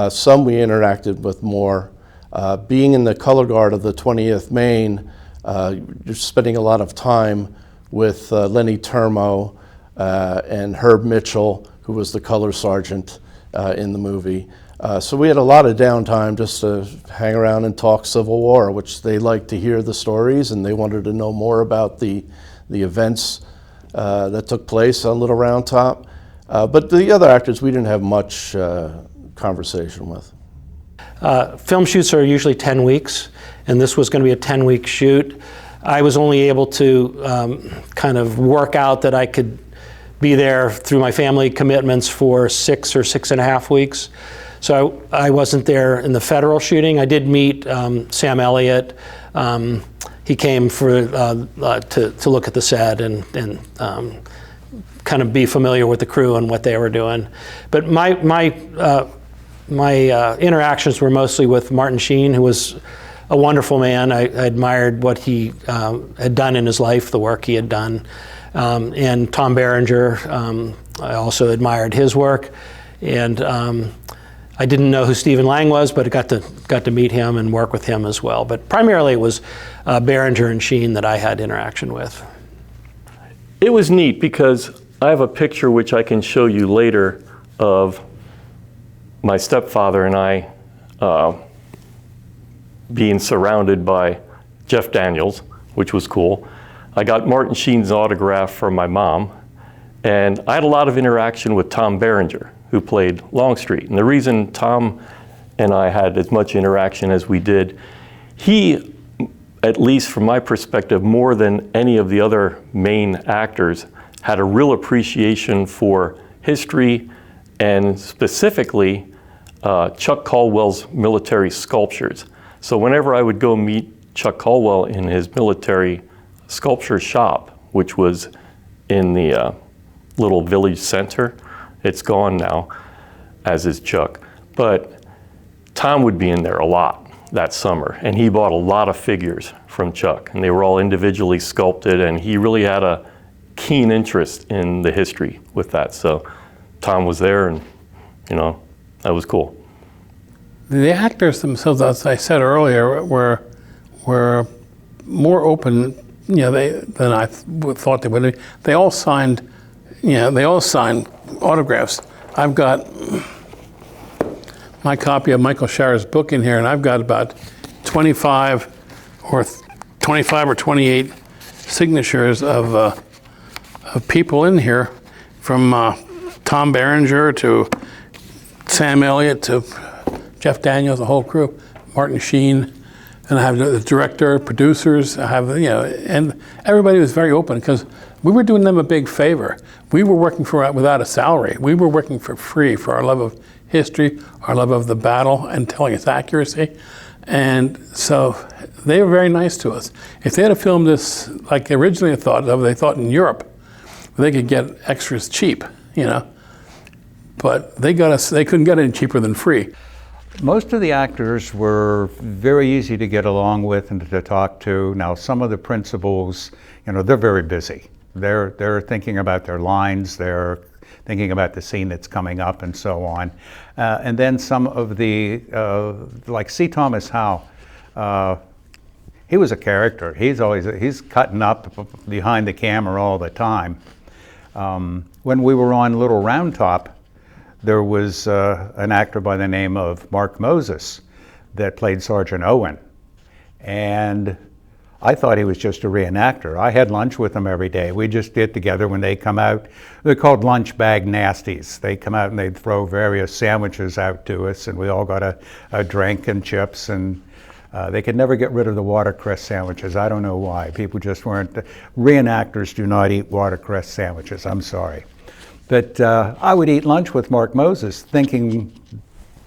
Some we interacted with more. Being in the color guard of the 20th Maine, you're spending a lot of time with Lenny Termo and Herb Mitchell, who was the color sergeant in the movie. So we had a lot of downtime just to hang around and talk Civil War, which they liked to hear the stories, and they wanted to know more about the events that took place on Little Round Top. But the other actors we didn't have much conversation with. Film shoots are usually 10 weeks, and this was going to be a 10-week shoot. I was only able to kind of work out that I could be there through my family commitments for 6 or 6.5 weeks. So I wasn't there in the federal shooting. I did meet Sam Elliott. He came for to look at the set and kind of be familiar with the crew and what they were doing. But my interactions were mostly with Martin Sheen, who was a wonderful man. I admired what he had done in his life, the work he had done. And Tom Berenger, I also admired his work. And I didn't know who Stephen Lang was, but I got to meet him and work with him as well. But primarily it was Berenger and Sheen that I had interaction with. It was neat because I have a picture which I can show you later of my stepfather and I being surrounded by Jeff Daniels, which was cool. I got Martin Sheen's autograph from my mom, and I had a lot of interaction with Tom Berenger, who played Longstreet. And the reason Tom and I had as much interaction as we did, he, at least from my perspective, more than any of the other main actors, had a real appreciation for history and specifically Chuck Caldwell's military sculptures. So whenever I would go meet Chuck Caldwell in his military sculpture shop, which was in the little village center, it's gone now, as is Chuck. But Tom would be in there a lot that summer, and he bought a lot of figures from Chuck, and they were all individually sculpted, and he really had a keen interest in the history with that. So Tom was there, and you know, that was cool. The actors themselves, as I said earlier, were more open, you know, than I thought they would be. They all signed, you know, they all signed autographs. I've got my copy of Michael Sharer's book in here, and I've got about 25 or 28 signatures of people in here, from Tom Berenger to Sam Elliott to Jeff Daniels, the whole crew, Martin Sheen, and I have the director, producers. I have, you know, and everybody was very open because we were doing them a big favor. We were working without a salary. We were working for free for our love of history, our love of the battle, and telling its accuracy. And so they were very nice to us. If they had filmed this like originally thought of, they thought in Europe, they could get extras cheap, you know. But they couldn't get any cheaper than free. Most of the actors were very easy to get along with and to talk to. Now, some of the principals, you know, they're very busy. They're thinking about their lines, they're thinking about the scene that's coming up and so on. And then some of the, like C. Thomas Howe, he was a character. He's cutting up behind the camera all the time. When we were on Little Round Top, there was an actor by the name of Mark Moses that played Sergeant Owen. And I thought he was just a reenactor. I had lunch with him every day. We just get together when they come out. They're called lunch bag nasties. They come out and they throw various sandwiches out to us, and we all got a drink and chips, and they could never get rid of the watercress sandwiches. I don't know why. People just weren't. Reenactors do not eat watercress sandwiches. I'm sorry. But I would eat lunch with Mark Moses thinking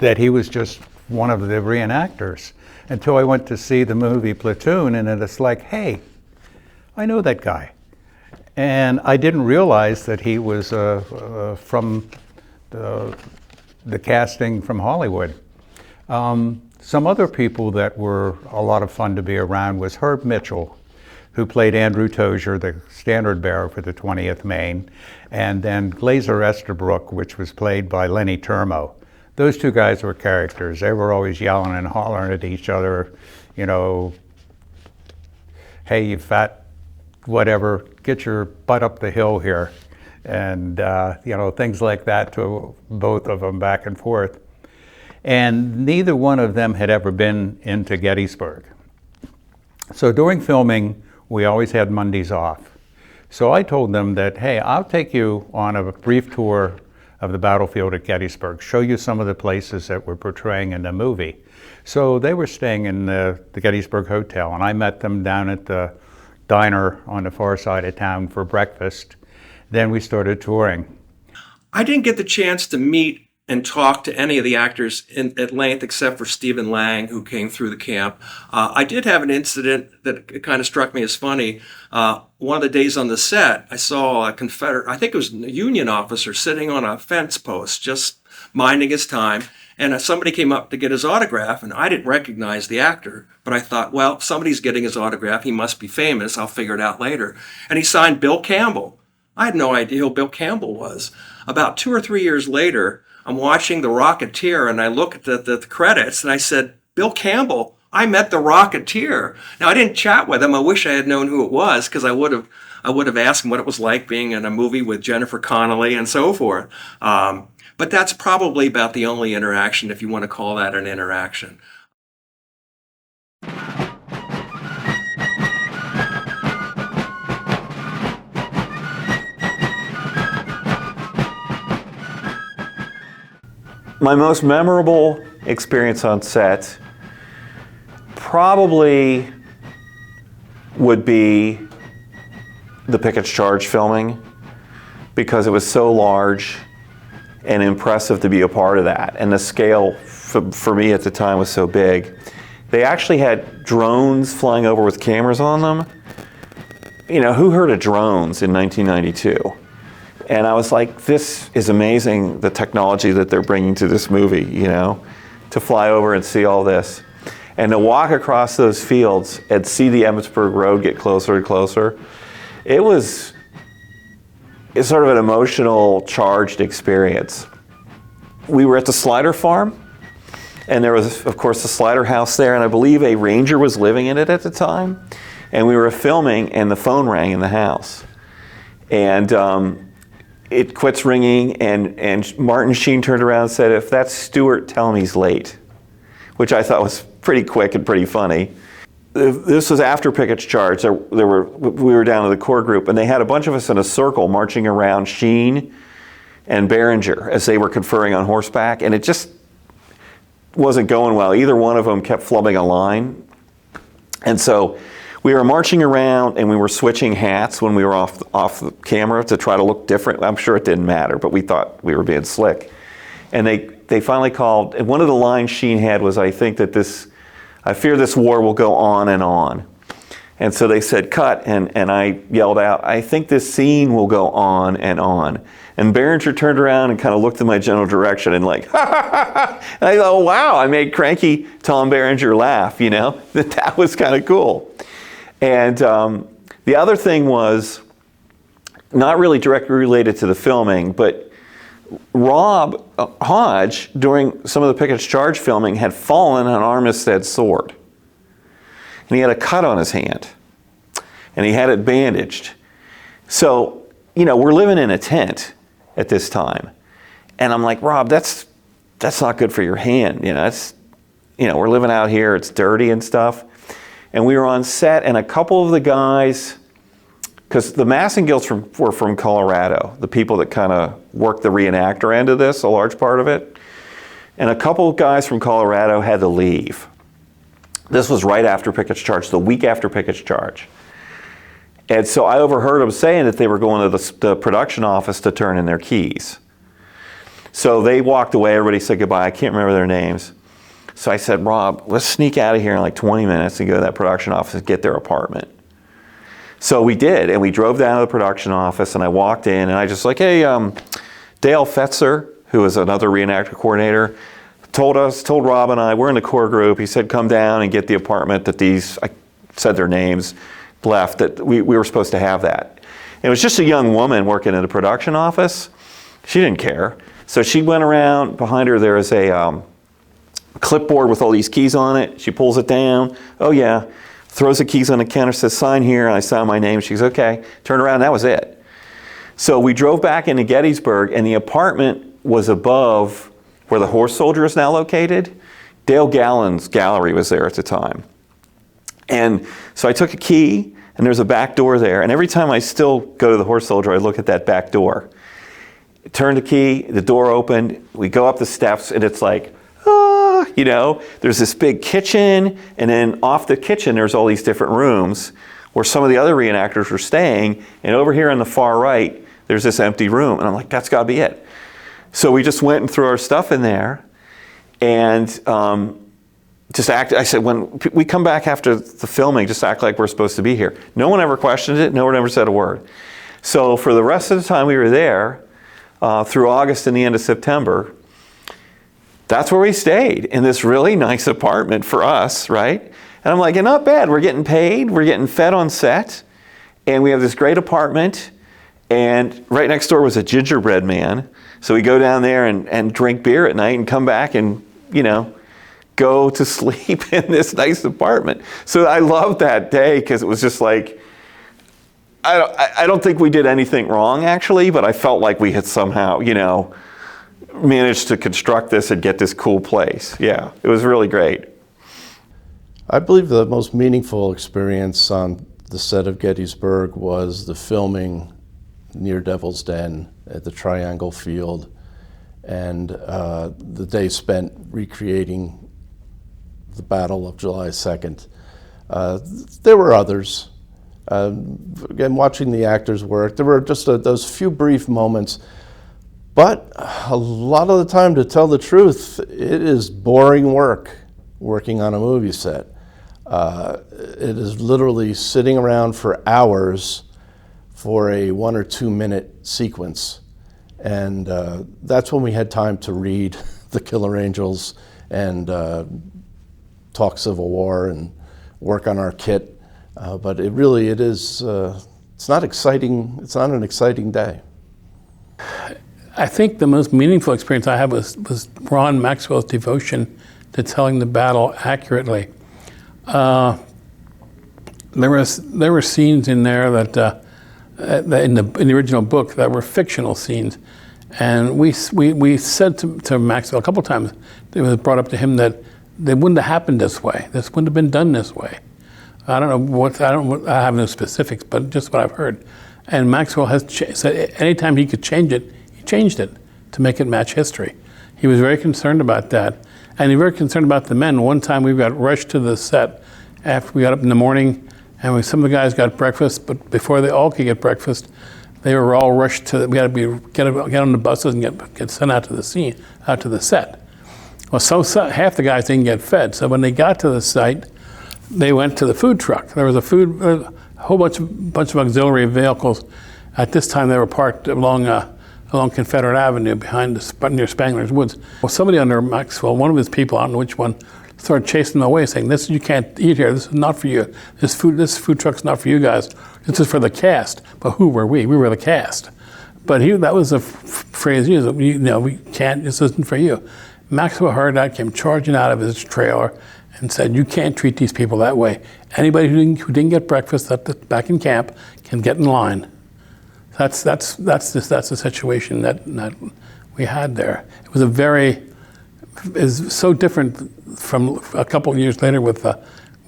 that he was just one of the reenactors, until I went to see the movie Platoon, and it's like, hey, I know that guy. And I didn't realize that he was from the casting from Hollywood. Some other people that were a lot of fun to be around was Herb Mitchell, who played Andrew Tozier, the standard bearer for the 20th Maine, and then Glazer Esterbrook, which was played by Lenny Turmo. Those two guys were characters. They were always yelling and hollering at each other, you know, hey, you fat whatever, get your butt up the hill here. And, you know, things like that to both of them back and forth. And neither one of them had ever been into Gettysburg. So during filming, we always had Mondays off. So I told them that, hey, I'll take you on a brief tour of the battlefield at Gettysburg, show you some of the places that we're portraying in the movie. So they were staying in the Gettysburg Hotel, and I met them down at the diner on the far side of town for breakfast. Then we started touring. I didn't get the chance to meet and talk to any of the actors at length except for Stephen Lang, who came through the camp. I did have an incident that kind of struck me as funny. One of the days on the set, I saw a Confederate, I think it was a Union officer, sitting on a fence post, just minding his time. And somebody came up to get his autograph, and I didn't recognize the actor. But I thought, well, if somebody's getting his autograph, he must be famous. I'll figure it out later. And he signed Bill Campbell. I had no idea who Bill Campbell was. About 2 or 3 years later, I'm watching The Rocketeer, and I look at the credits, and I said, Bill Campbell, I met The Rocketeer. Now, I didn't chat with him. I wish I had known who it was, because I would have asked him what it was like being in a movie with Jennifer Connelly and so forth. But that's probably about the only interaction, if you want to call that an interaction. My most memorable experience on set probably would be the Pickett's Charge filming, because it was so large and impressive to be a part of that. And the scale for me at the time was so big. They actually had drones flying over with cameras on them. You know, who heard of drones in 1992? And I was like, this is amazing, the technology that they're bringing to this movie, you know, to fly over and see all this. And to walk across those fields and see the Emmitsburg Road get closer and closer, it's sort of an emotional, charged experience. We were at the Slider Farm, and there was, of course, the Slider house there, and I believe a ranger was living in it at the time. And we were filming, and the phone rang in the house. And it quits ringing, and Martin Sheen turned around and said, if that's Stewart, tell him he's late, which I thought was pretty quick and pretty funny. This was after Pickett's Charge. We were down to the core group, and they had a bunch of us in a circle marching around Sheen and Behringer as they were conferring on horseback, and it just wasn't going well. Either one of them kept flubbing a line. And so we were marching around, and we were switching hats when we were off the camera to try to look different. I'm sure it didn't matter, but we thought we were being slick. And they finally called, and one of the lines Sheen had was, I fear this war will go on and on. And so they said, cut, and I yelled out, I think this scene will go on and on. And Behringer turned around and kind of looked in my general direction and like, ha ha ha ha. And I thought, wow, I made cranky Tom Behringer laugh, you know? That was kind of cool. And the other thing was, not really directly related to the filming, but Rob Hodge, during some of the Pickett's Charge filming, had fallen on Armistead's sword. And he had a cut on his hand. And he had it bandaged. So, you know, we're living in a tent at this time. And I'm like, Rob, that's not good for your hand. You know, we're living out here, it's dirty and stuff. and we were on set, and a couple of the guys, because the Massengills were from Colorado, the people that kind of worked the reenactor end of this, a large part of it, and a couple of guys from Colorado had to leave. This was right after Pickett's charge, the week after Pickett's charge. And so I overheard them saying that they were going to the production office to turn in their keys. So they walked away, everybody said goodbye, I can't remember their names. So I said, Rob, let's sneak out of here in like 20 minutes and go to that production office and get their apartment. So we did, and we drove down to the production office, and I walked in, and I just like, hey, Dale Fetzer, who is another reenactor coordinator, told Rob and I, we're in the core group, he said, come down and get the apartment that these, I said their names, left, that we were supposed to have that. And it was just a young woman working in the production office. She didn't care. So she went around, behind her there is a clipboard with all these keys on it. She pulls it down, oh yeah, throws the keys on the counter, says sign here, and I sign my name. She goes, okay, turn around, that was it. So we drove back into Gettysburg, and the apartment was above where the horse soldier is now located. Dale Gallen's gallery was there at the time. And so I took a key, and there's a back door there, and every time I still go to the horse soldier, I look at that back door. Turn the key, the door opened, we go up the steps, and it's like, ah, you know, there's this big kitchen, and then off the kitchen, there's all these different rooms where some of the other reenactors were staying, and over here on the far right, there's this empty room, and I'm like, that's gotta be it. So we just went and threw our stuff in there, and just act, I said, when we come back after the filming, just act like we're supposed to be here. No one ever questioned it, no one ever said a word. So for the rest of the time we were there, through August and the end of September, that's where we stayed, in this really nice apartment for us, right? And I'm like, yeah, not bad, we're getting paid, we're getting fed on set, and we have this great apartment, and right next door was a gingerbread man. So we go down there and drink beer at night and come back and, you know, go to sleep in this nice apartment. So I loved that day because it was just like, I don't think we did anything wrong actually, but I felt like we had somehow, you know, managed to construct this and get this cool place. Yeah, it was really great. I believe the most meaningful experience on the set of Gettysburg was the filming near Devil's Den at the Triangle Field, and the day spent recreating the Battle of July 2nd. There were others. Again, watching the actors work, there were just those few brief moments, but a lot of the time, to tell the truth, it is boring work working on a movie set. It is literally sitting around for hours for a 1 or 2 minute sequence. And that's when we had time to read The Killer Angels and talk Civil War and work on our kit. But it really, it's not exciting, it's not an exciting day. I think the most meaningful experience I had was Ron Maxwell's devotion to telling the battle accurately. There were scenes in there that in the original book that were fictional scenes, and we said to Maxwell a couple times, it was brought up to him that they wouldn't have happened this way. This wouldn't have been done this way. I don't know I have no specifics, but just what I've heard. And Maxwell has said anytime he could change it, he changed it to make it match history. He was very concerned about that. And he was very concerned about the men. One time we got rushed to the set after we got up in the morning, and some of the guys got breakfast, but before they all could get breakfast, they were all rushed to, we had to get on the buses and get sent out to the scene, out to the set. Well, so half the guys didn't get fed. So when they got to the site, they went to the food truck. There was a whole bunch of auxiliary vehicles. At this time, they were parked along Confederate Avenue near Spangler's Woods. Well, somebody under Maxwell, one of his people, I don't know which one, started chasing them away, saying, "This, you can't eat here. This is not for you. This food truck's not for you guys. This is for the cast." But who were we? We were the cast. But that was a phrase used. We can't. This isn't for you. Maxwell heard that, came charging out of his trailer, and said, "You can't treat these people that way. Anybody who didn't get breakfast back in camp can get in line." That's the situation that we had there. It was so different from a couple of years later with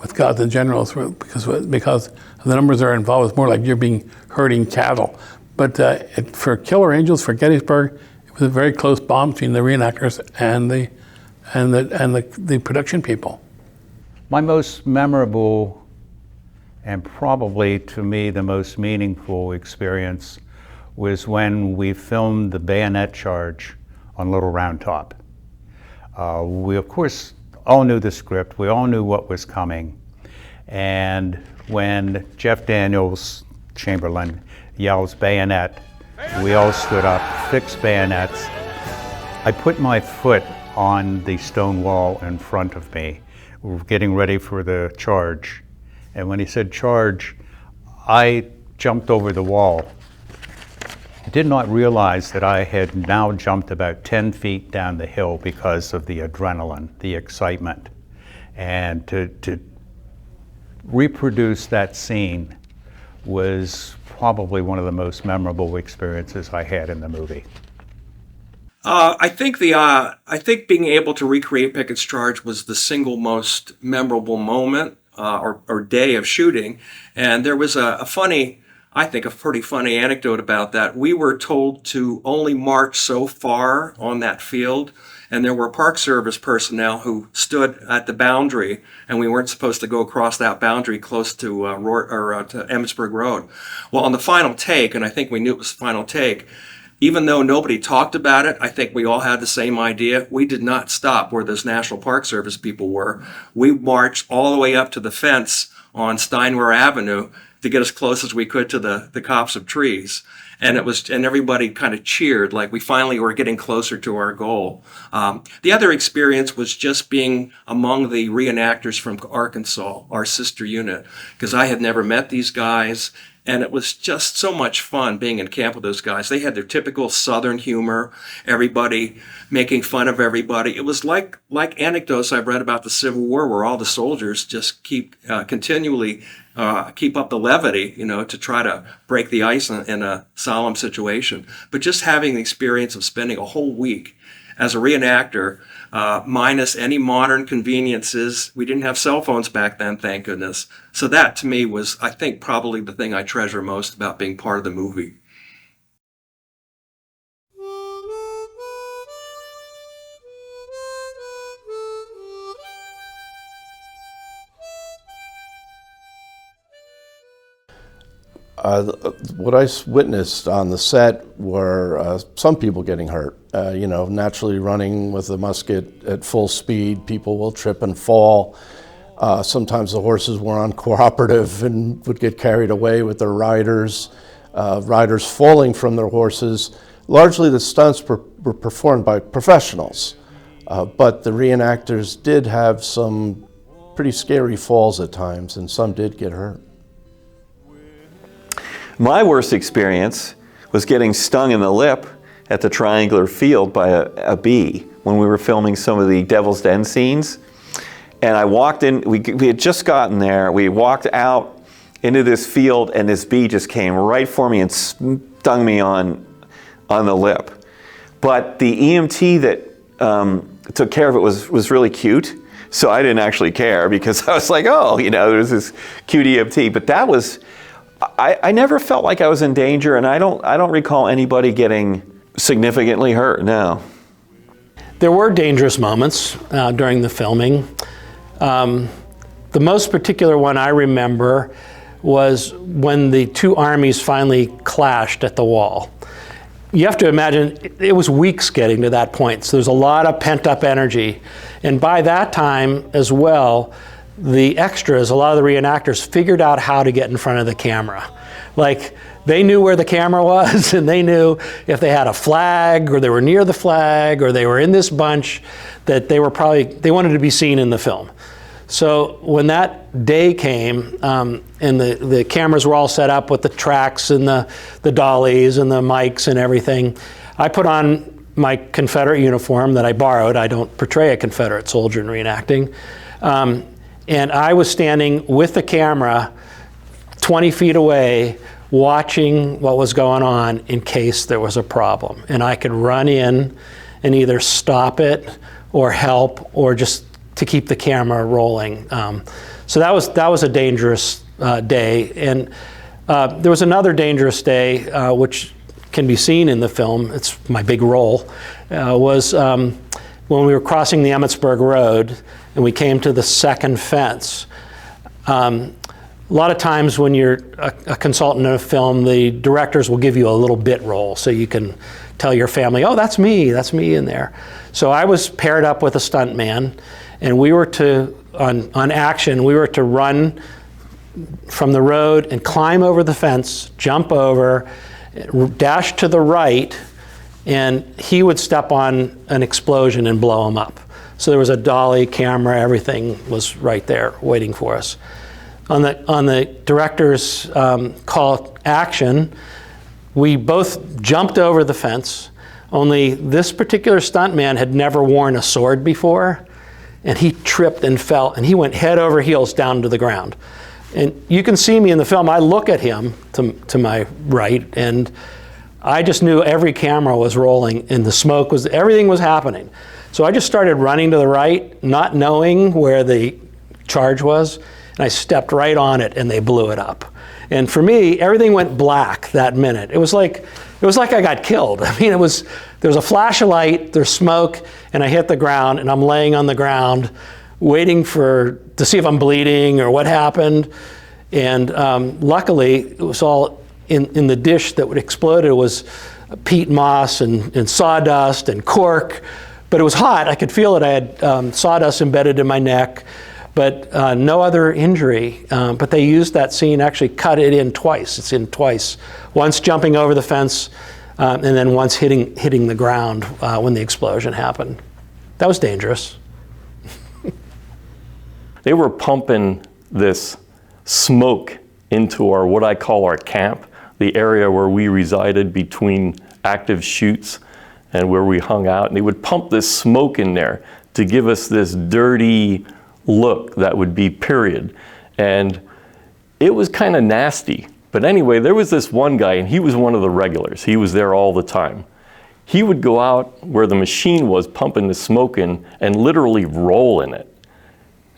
with the generals because the numbers are involved. It's more like you're herding cattle. But for Killer Angels, for Gettysburg, it was a very close bomb between the reenactors and the production people. My most memorable and probably to me the most meaningful experience was when we filmed the bayonet charge on Little Round Top. We of course all knew the script, we all knew what was coming, and when Jeff Daniels, Chamberlain, yells bayonet, we all stood up, fixed bayonets. I put my foot on the stone wall in front of me. We were getting ready for the charge. And when he said charge, I jumped over the wall. I did not realize that I had now jumped about 10 feet down the hill because of the adrenaline, the excitement. And to reproduce that scene was probably one of the most memorable experiences I had in the movie. I think being able to recreate Pickett's charge was the single most memorable moment or day of shooting. And there was a pretty funny anecdote about that. We were told to only march so far on that field, and there were Park Service personnel who stood at the boundary, and we weren't supposed to go across that boundary close to to Emmitsburg Road. Well, on the final take, and I think we knew it was the final take, even though nobody talked about it, I think we all had the same idea. We did not stop where those National Park Service people were. We marched all the way up to the fence on Steinway Avenue to get as close as we could to the copse of trees. And everybody kind of cheered, like we finally were getting closer to our goal. The other experience was just being among the reenactors from Arkansas, our sister unit, because I had never met these guys. And it was just so much fun being in camp with those guys. They had their typical Southern humor, everybody making fun of everybody. It was like anecdotes I've read about the Civil War, where all the soldiers just continually keep up the levity, to try to break the ice in a solemn situation. But just having the experience of spending a whole week as a reenactor, minus any modern conveniences. We didn't have cell phones back then, thank goodness. So that to me was, I think, probably the thing I treasure most about being part of the movie. What I witnessed on the set were some people getting hurt. Naturally running with a musket at full speed, people will trip and fall. Sometimes the horses were uncooperative and would get carried away with their riders. Riders falling from their horses. Largely the stunts were performed by professionals, but the reenactors did have some pretty scary falls at times, and some did get hurt. My worst experience was getting stung in the lip at the Triangular Field by a bee when we were filming some of the Devil's Den scenes. And I walked in, we had just gotten there, we walked out into this field, and this bee just came right for me and stung me on the lip. But the EMT that took care of it was really cute, so I didn't actually care because I was like, oh, there's this cute EMT. But that was, I never felt like I was in danger, and I don't recall anybody getting significantly hurt, no. There were dangerous moments during the filming. The most particular one I remember was when the two armies finally clashed at the wall. You have to imagine it was weeks getting to that point, so there's a lot of pent-up energy. And by that time as well, the extras, a lot of the reenactors, figured out how to get in front of the camera. Like, they knew where the camera was, and they knew if they had a flag, or they were near the flag, or they were in this bunch, that they wanted to be seen in the film. So when that day came, and the cameras were all set up with the tracks and the dollies and the mics and everything, I put on my Confederate uniform that I borrowed. I don't portray a Confederate soldier in reenacting. And I was standing with the camera 20 feet away, watching what was going on in case there was a problem. And I could run in and either stop it or help or just to keep the camera rolling. So that was a dangerous day. And there was another dangerous day, which can be seen in the film. It's my big role. Was when we were crossing the Emmitsburg Road and we came to the second fence. A lot of times when you're a consultant in a film, the directors will give you a little bit role so you can tell your family, oh, that's me in there. So I was paired up with a stuntman, and we were to, on action, we were to run from the road and climb over the fence, jump over, dash to the right, and he would step on an explosion and blow him up. So there was a dolly, camera, everything was right there waiting for us. On the director's call action, we both jumped over the fence, only this particular stuntman had never worn a sword before, and he tripped and fell, and he went head over heels down to the ground. And you can see me in the film, I look at him to my right, and I just knew every camera was rolling and the smoke was, everything was happening. So I just started running to the right, not knowing where the charge was, and I stepped right on it and they blew it up. And for me, everything went black that minute. It was like I got killed. I mean, there was a flash of light, there's smoke, and I hit the ground, and I'm laying on the ground waiting to see if I'm bleeding or what happened. And luckily, it was all in the dish that would explode. It was peat moss and sawdust and cork, but it was hot. I could feel it. I had sawdust embedded in my neck, but no other injury. But they used that scene, actually cut it in twice. It's in twice. Once jumping over the fence, and then once hitting the ground when the explosion happened. That was dangerous. They were pumping this smoke into what I call our camp, the area where we resided between active shoots and where we hung out. And they would pump this smoke in there to give us this dirty look that would be period. And it was kind of nasty. But anyway, there was this one guy, and he was one of the regulars. He was there all the time. He would go out where the machine was pumping the smoke in and literally roll in it.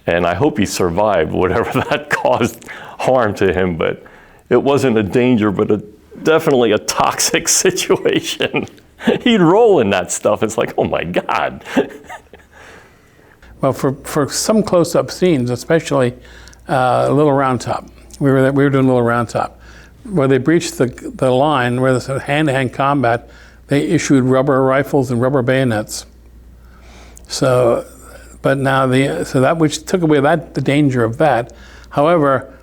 And I hope he survived whatever that caused harm to him, but it wasn't a danger, but definitely a toxic situation. He'd roll in that stuff. It's like, oh my God. Well, for some close-up scenes, especially Little Round Top, we were doing Little Round Top, where they breached the line, where there's hand-to-hand combat, they issued rubber rifles and rubber bayonets. So, but now so that which took away the danger of that. However,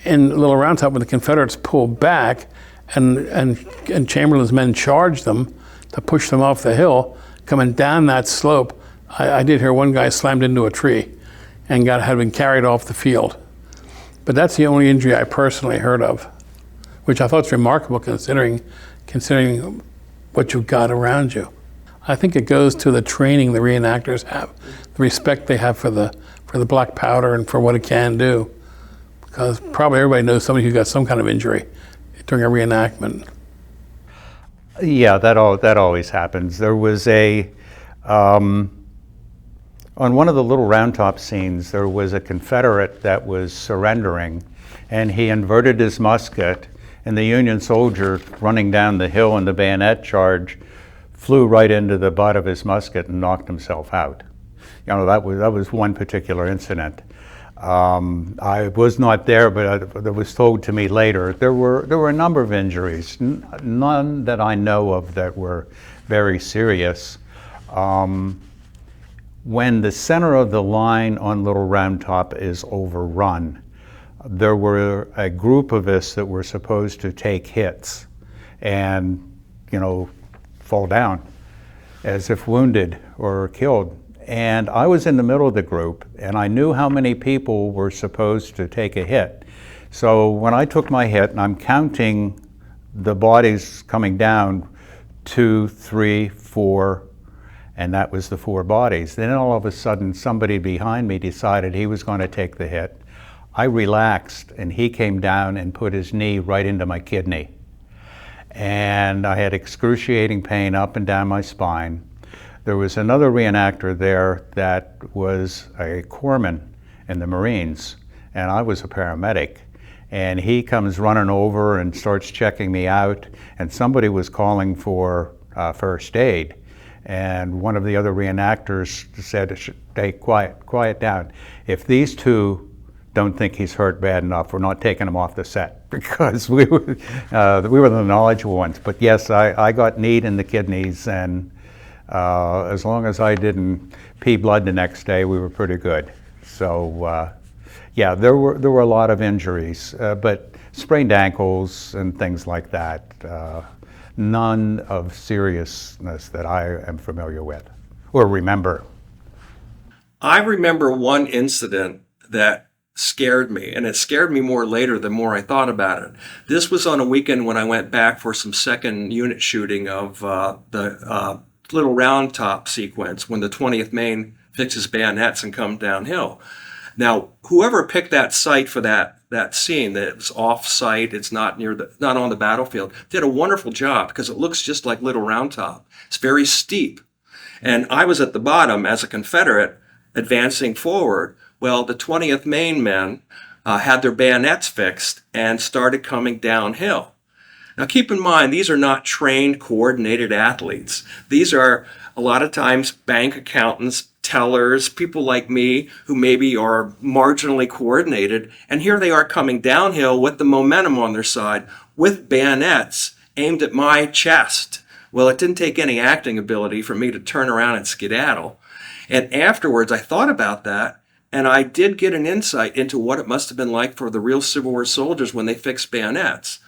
in Little Round Top, when the Confederates pulled back and Chamberlain's men charged them to push them off the hill, coming down that slope, I did hear one guy slammed into a tree and had been carried off the field. But that's the only injury I personally heard of, which I thought was remarkable considering what you've got around you. I think it goes to the training the reenactors have, the respect they have for the black powder and for what it can do. Because probably everybody knows somebody who got some kind of injury during a reenactment. Yeah, that always happens. There was on one of the Little Round Top scenes, there was a Confederate that was surrendering, and he inverted his musket, and the Union soldier running down the hill in the bayonet charge flew right into the butt of his musket and knocked himself out. You know, that was one particular incident. I was not there, but it was told to me later. There were a number of injuries, none that I know of that were very serious. When the center of the line on Little Round Top is overrun, there were a group of us that were supposed to take hits and, fall down as if wounded or killed. And I was in the middle of the group, and I knew how many people were supposed to take a hit. So when I took my hit, and I'm counting the bodies coming down, 2, 3, 4, and that was the 4 bodies. Then all of a sudden, somebody behind me decided he was going to take the hit. I relaxed, and he came down and put his knee right into my kidney. And I had excruciating pain up and down my spine. There was another reenactor there that was a corpsman in the Marines, and I was a paramedic. And he comes running over and starts checking me out, and somebody was calling for first aid. And one of the other reenactors said, "Hey, quiet down. If these two don't think he's hurt bad enough, we're not taking him off the set," because we were the knowledgeable ones. But yes, I got kneed in the kidneys, and as long as I didn't pee blood the next day, we were pretty good. So yeah, there were a lot of injuries, but sprained ankles and things like that. None of seriousness that I am familiar with or remember. I remember one incident that scared me, and it scared me more later the more I thought about it. This was on a weekend when I went back for some second unit shooting of the Little Round Top sequence when the 20th Maine fixes bayonets and comes downhill. Now, whoever picked that site for that scene, that it was off-site, it's not on the battlefield, did a wonderful job because it looks just like Little Round Top. It's very steep. And I was at the bottom as a Confederate advancing forward. Well, the 20th Maine men had their bayonets fixed and started coming downhill. Now, keep in mind, these are not trained, coordinated athletes. These are, a lot of times, bank accountants, tellers, people like me who maybe are marginally coordinated, and here they are coming downhill with the momentum on their side with bayonets aimed at my chest. Well, it didn't take any acting ability for me to turn around and skedaddle. And afterwards, I thought about that, and I did get an insight into what it must have been like for the real Civil War soldiers when they fixed bayonets.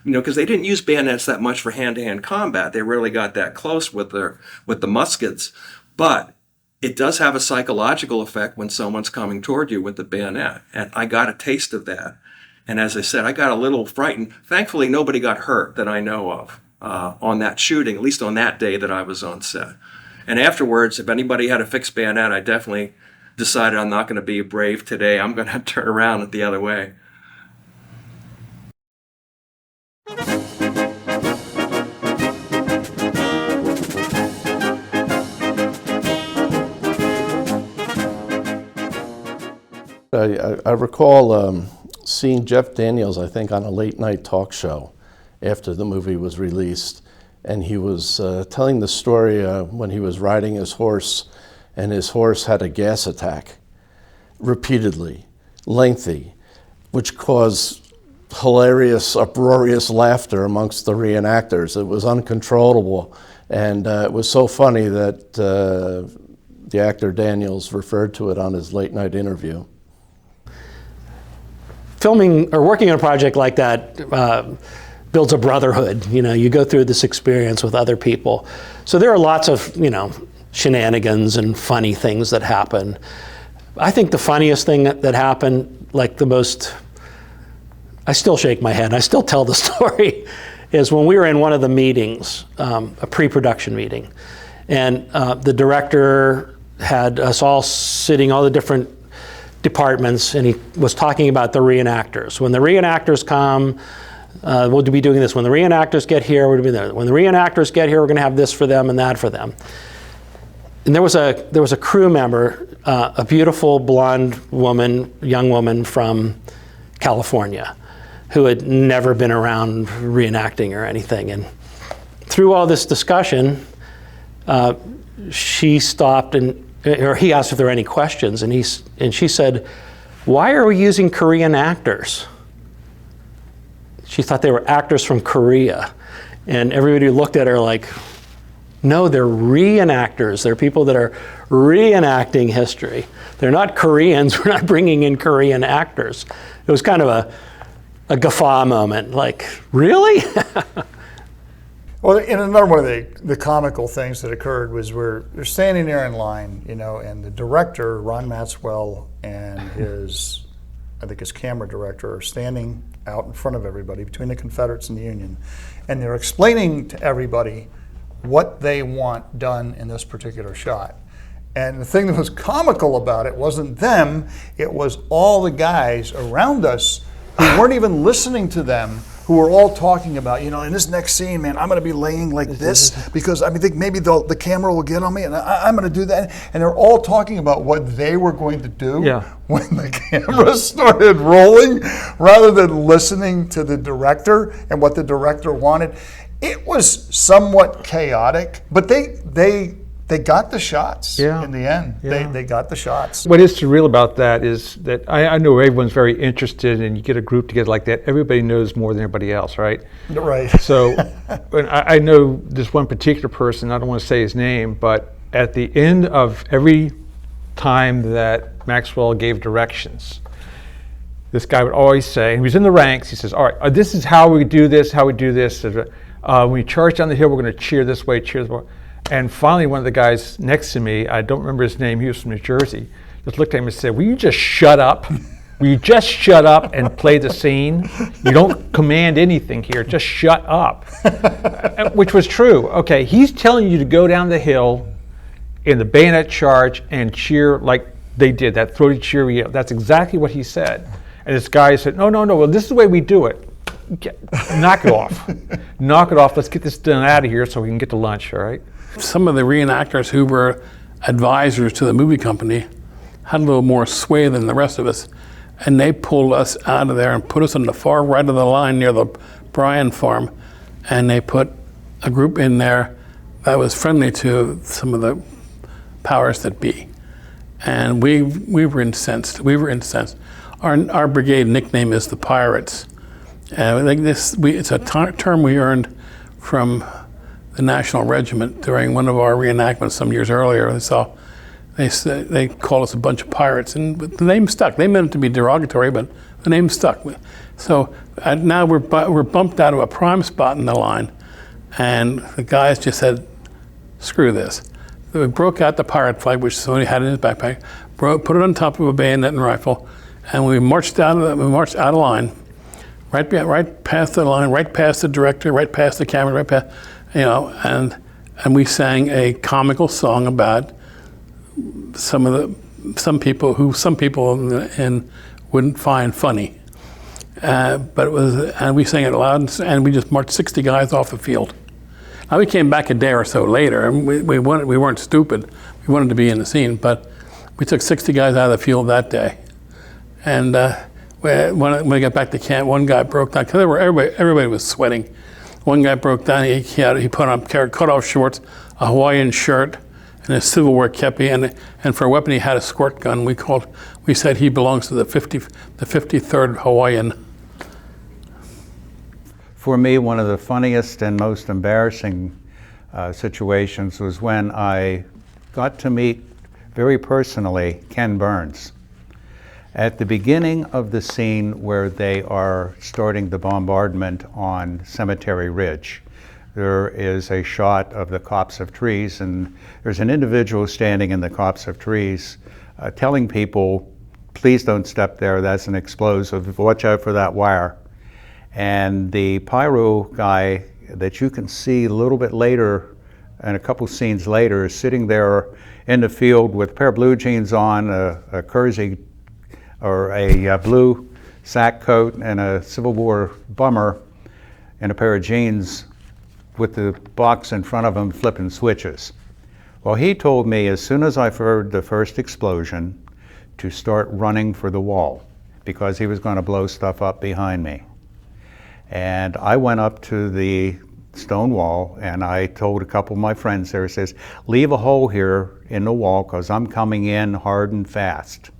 You know, because they didn't use bayonets that much for hand-to-hand combat. They rarely got that close with the muskets. But it does have a psychological effect when someone's coming toward you with the bayonet. And I got a taste of that. And as I said, I got a little frightened. Thankfully, nobody got hurt that I know of on that shooting, at least on that day that I was on set. And afterwards, if anybody had a fixed bayonet, I definitely decided I'm not going to be brave today. I'm going to turn around the other way. I recall seeing Jeff Daniels, I think, on a late night talk show after the movie was released. And he was telling the story when he was riding his horse, and his horse had a gas attack repeatedly, lengthy, which caused hilarious, uproarious laughter amongst the reenactors. It was uncontrollable. And it was so funny that the actor Daniels referred to it on his late night interview. Filming or working on a project like that builds a brotherhood. You know, you go through this experience with other people. So there are lots of, you know, shenanigans and funny things that happen. I think the funniest thing that happened, like the most, I still shake my head, I still tell the story, is when we were in one of the meetings, a pre-production meeting, and the director had us all sitting, all the different departments, and he was talking about the reenactors. When the reenactors come, we'll be doing this. When the reenactors get here, we'll be there. When the reenactors get here, we're going to have this for them and that for them. And there was a crew member, a beautiful blonde woman, young woman from California, who had never been around reenacting or anything. And through all this discussion, she stopped or he asked if there were any questions, and she said, "Why are we using Korean actors?" She thought they were actors from Korea. And everybody looked at her like, no, they're reenactors. They're people that are reenacting history. They're not Koreans. We're not bringing in Korean actors. It was kind of a guffaw moment, like, really? Well, and another one of the comical things that occurred was they're standing there in line, you know, and the director, Ron Maxwell, and his camera director are standing out in front of everybody between the Confederates and the Union, and they're explaining to everybody what they want done in this particular shot. And the thing that was comical about it wasn't them, it was all the guys around us who weren't even listening to them who were all talking about, in this next scene, man, I'm going to be laying like this because I think maybe the camera will get on me, and I'm going to do that. And they're all talking about what they were going to do when the camera started rolling, rather than listening to the director and what the director wanted. It was somewhat chaotic, but they got the shots in the end. They got the shots. What is surreal about that is that I know everyone's very interested, and you get a group together like that, everybody knows more than everybody else, right? Right. So when I know this one particular person, I don't want to say his name, but at the end of every time that Maxwell gave directions, this guy would always say, and he was in the ranks, he says, all right, this is how we do this, when we charge down the hill, we're going to cheer this way, cheer this way. And finally, one of the guys next to me, I don't remember his name, he was from New Jersey, just looked at him and said, will you just shut up? Will you just shut up and play the scene? You don't command anything here, just shut up. Which was true. Okay, he's telling you to go down the hill in the bayonet charge and cheer like they did, that throaty cheer. That's exactly what he said. And this guy said, no, well, this is the way we do it. Knock it off. Knock it off, let's get this done out of here so we can get to lunch, all right? Some of the reenactors who were advisors to the movie company had a little more sway than the rest of us, and they pulled us out of there and put us on the far right of the line near the Bryan farm, and they put a group in there that was friendly to some of the powers that be. And we were incensed. Our brigade nickname is the Pirates. It's a term we earned from the National Regiment during one of our reenactments some years earlier. They called us a bunch of pirates, and the name stuck. They meant it to be derogatory, but the name stuck. So now we're bumped out of a prime spot in the line, and the guys just said, screw this. So we broke out the pirate flag, which Sonny had in his backpack, put it on top of a bayonet and rifle, and we marched out of line, right past the line, right past the director, right past the camera, right past, and we sang a comical song about some people wouldn't find funny, but it was, and we sang it loud, and we just marched 60 guys off the field. Now we came back a day or so later, and we weren't stupid. We wanted to be in the scene, but we took 60 guys out of the field that day, and when we got back to camp, one guy broke down because everybody was sweating. One guy broke down. He put on cut-off shorts, a Hawaiian shirt, and a Civil War kepi, and for a weapon he had a squirt gun. We said he belongs to the 53rd Hawaiian. For me, one of the funniest and most embarrassing situations was when I got to meet very personally Ken Burns. At the beginning of the scene where they are starting the bombardment on Cemetery Ridge, there is a shot of the copse of trees, and there's an individual standing in the copse of trees telling people, please don't step there, that's an explosive, watch out for that wire. And the pyro guy that you can see a little bit later, and a couple scenes later, is sitting there in the field with a pair of blue jeans on, a kersey or a blue sack coat and a Civil War bummer and a pair of jeans with the box in front of him flipping switches. Well, he told me as soon as I heard the first explosion to start running for the wall because he was going to blow stuff up behind me. And I went up to the stone wall and I told a couple of my friends there, says, leave a hole here in the wall because I'm coming in hard and fast.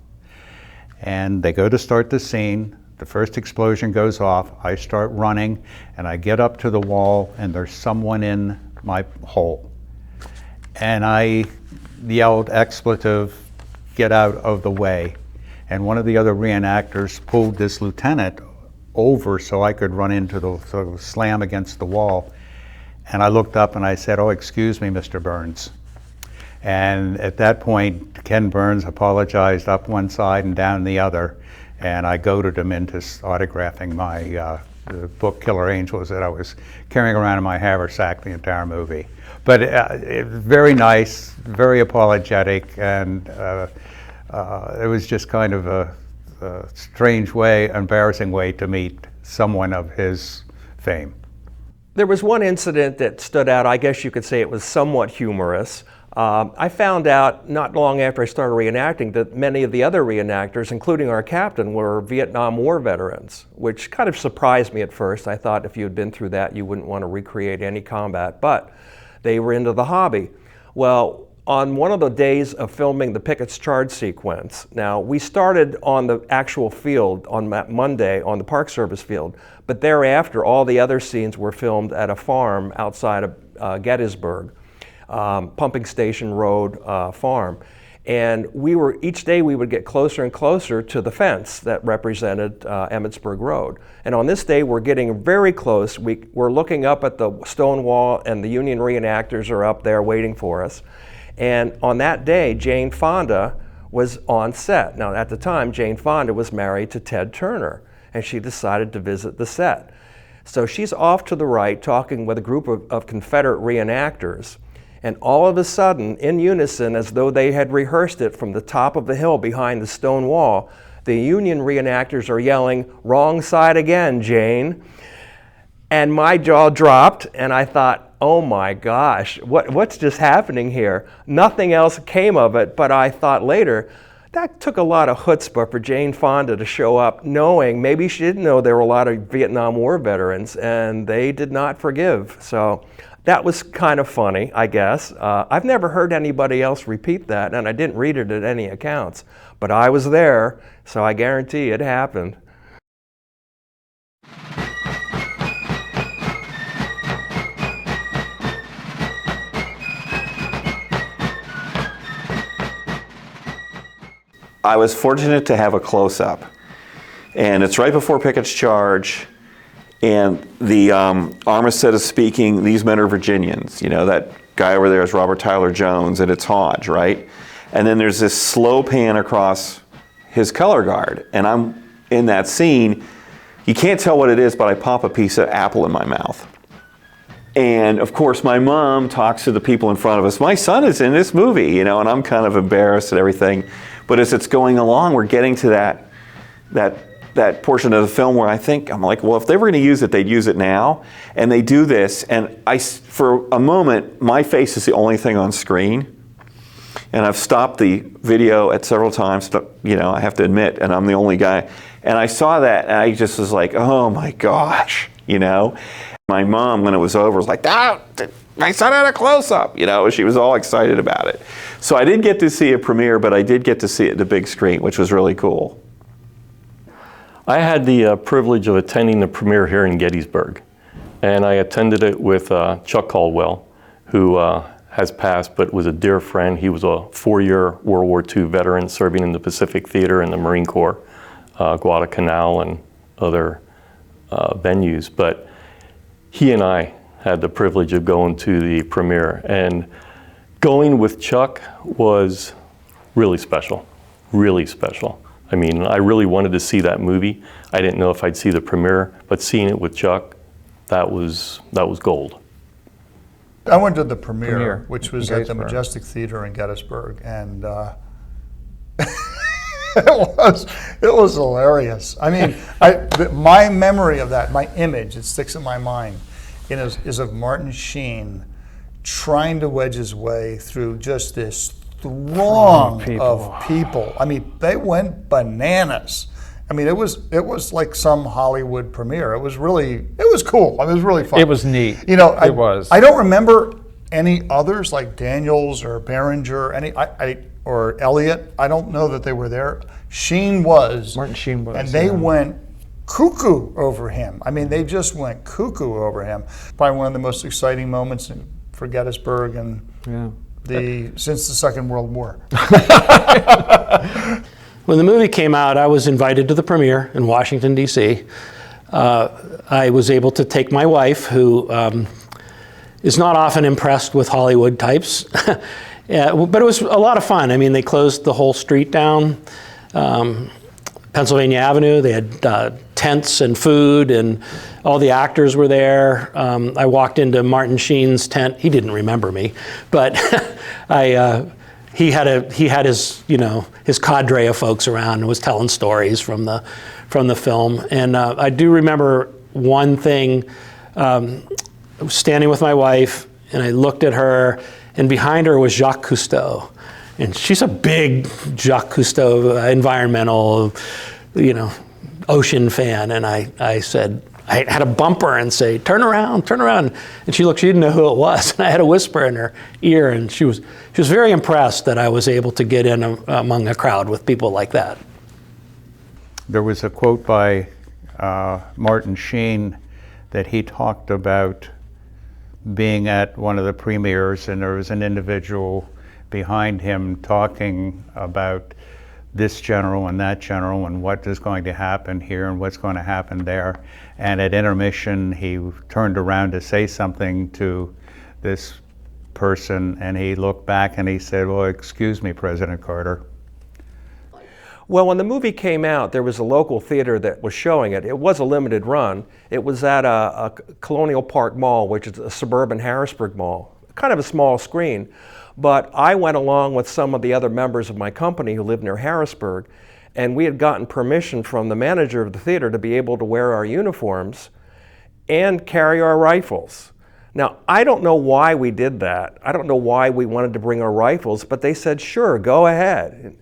And they go to start the scene. The first explosion goes off. I start running, and I get up to the wall, and there's someone in my hole. And I yelled expletive, get out of the way. And one of the other reenactors pulled this lieutenant over so I could run into the slam against the wall. And I looked up and I said, oh, excuse me, Mr. Burns. And at that point, Ken Burns apologized up one side and down the other, and I goaded him into autographing my the book Killer Angels that I was carrying around in my haversack the entire movie. But very nice, very apologetic, and it was just kind of a strange way, embarrassing way to meet someone of his fame. There was one incident that stood out. I guess you could say it was somewhat humorous. I found out not long after I started reenacting that many of the other reenactors, including our captain, were Vietnam War veterans, which kind of surprised me at first. I thought if you had been through that, you wouldn't want to recreate any combat, but they were into the hobby. Well, on one of the days of filming the picketts charge sequence, now we started on the actual field on that Monday on the Park Service field, but thereafter all the other scenes were filmed at a farm outside of Gettysburg, Pumping Station Road farm. And each day we would get closer and closer to the fence that represented Emmitsburg Road. And on this day we're getting very close. We're looking up at the stone wall and the Union reenactors are up there waiting for us. And on that day, Jane Fonda was on set. Now, at the time, Jane Fonda was married to Ted Turner, and she decided to visit the set. So she's off to the right talking with a group of Confederate reenactors, and all of a sudden, in unison, as though they had rehearsed it from the top of the hill behind the stone wall, the Union reenactors are yelling, "Wrong side again, Jane." And my jaw dropped, and I thought, oh my gosh, what's just happening here? Nothing else came of it, but I thought later, that took a lot of chutzpah for Jane Fonda to show up knowing, maybe she didn't know there were a lot of Vietnam War veterans, and they did not forgive. So that was kind of funny, I guess. I've never heard anybody else repeat that, and I didn't read it at any accounts, but I was there, so I guarantee it happened. I was fortunate to have a close-up, and it's right before Pickett's charge, and the armistice is speaking, "These men are Virginians." You know, that guy over there is Robert Tyler Jones, and it's Hodge, right? And then there's this slow pan across his color guard, and I'm in that scene. You can't tell what it is, but I pop a piece of apple in my mouth. And of course, my mom talks to the people in front of us. My son is in this movie, you know, and I'm kind of embarrassed and everything. But as it's going along, we're getting to that portion of the film where I'm like, well, if they were going to use it, they'd use it now. And they do this, and for a moment, my face is the only thing on screen. And I've stopped the video at several times, you know, I have to admit, and I'm the only guy. And I saw that, and I just was like, oh my gosh, you know. My mom, when it was over, was like, "Ah, my son had a close-up," you know. She was all excited about it. So I didn't get to see a premiere, but I did get to see it at the big screen, which was really cool. I had the privilege of attending the premiere here in Gettysburg, and I attended it with Chuck Caldwell, who has passed but was a dear friend. He was a 4-year World War II veteran serving in the Pacific Theater in the Marine Corps, Guadalcanal and other venues. But he and I had the privilege of going to the premiere, and going with Chuck was really special, really special. I mean, I really wanted to see that movie. I didn't know if I'd see the premiere, but seeing it with Chuck, that was gold. I went to the premiere which was at the Majestic Theater in Gettysburg, and it was hilarious. I mean, my memory of that, my image, it sticks in my mind, is of Martin Sheen trying to wedge his way through just this throng of people. I mean, they went bananas. I mean, it was like some Hollywood premiere. It was cool. I mean, it was really fun. It was neat. You know, it was. I don't remember any others like Daniels or Behringer, or Elliott. I don't know that they were there. Sheen was. Martin Sheen was. And they went cuckoo over him. I mean, they just went cuckoo over him. Probably one of the most exciting moments for Gettysburg and since the Second World War. When the movie came out, I was invited to the premiere in Washington, D.C. I was able to take my wife, who is not often impressed with Hollywood types, but it was a lot of fun. I mean, they closed the whole street down, Pennsylvania Avenue. They had tents and food, and all the actors were there. I walked into Martin Sheen's tent. He didn't remember me, but he had his his cadre of folks around and was telling stories from the film. And I do remember one thing. I was standing with my wife, and I looked at her, and behind her was Jacques Cousteau. And she's a big Jacques Cousteau environmental, ocean fan. And I said, I had to bump her and say, turn around. And she looked, she didn't know who it was. And I had to whisper in her ear, and she was very impressed that I was able to get in among a crowd with people like that. There was a quote by Martin Sheen that he talked about being at one of the premieres, and there was an individual behind him talking about this general and that general and what is going to happen here and what's going to happen there. And at intermission, he turned around to say something to this person, and he looked back and he said, well, excuse me, President Carter. Well, when the movie came out, there was a local theater that was showing it. It was a limited run. It was at a Colonial Park Mall, which is a suburban Harrisburg mall, kind of a small screen. But I went along with some of the other members of my company who lived near Harrisburg, and we had gotten permission from the manager of the theater to be able to wear our uniforms and carry our rifles. Now, I don't know why we did that. I don't know why we wanted to bring our rifles, but they said, sure, go ahead.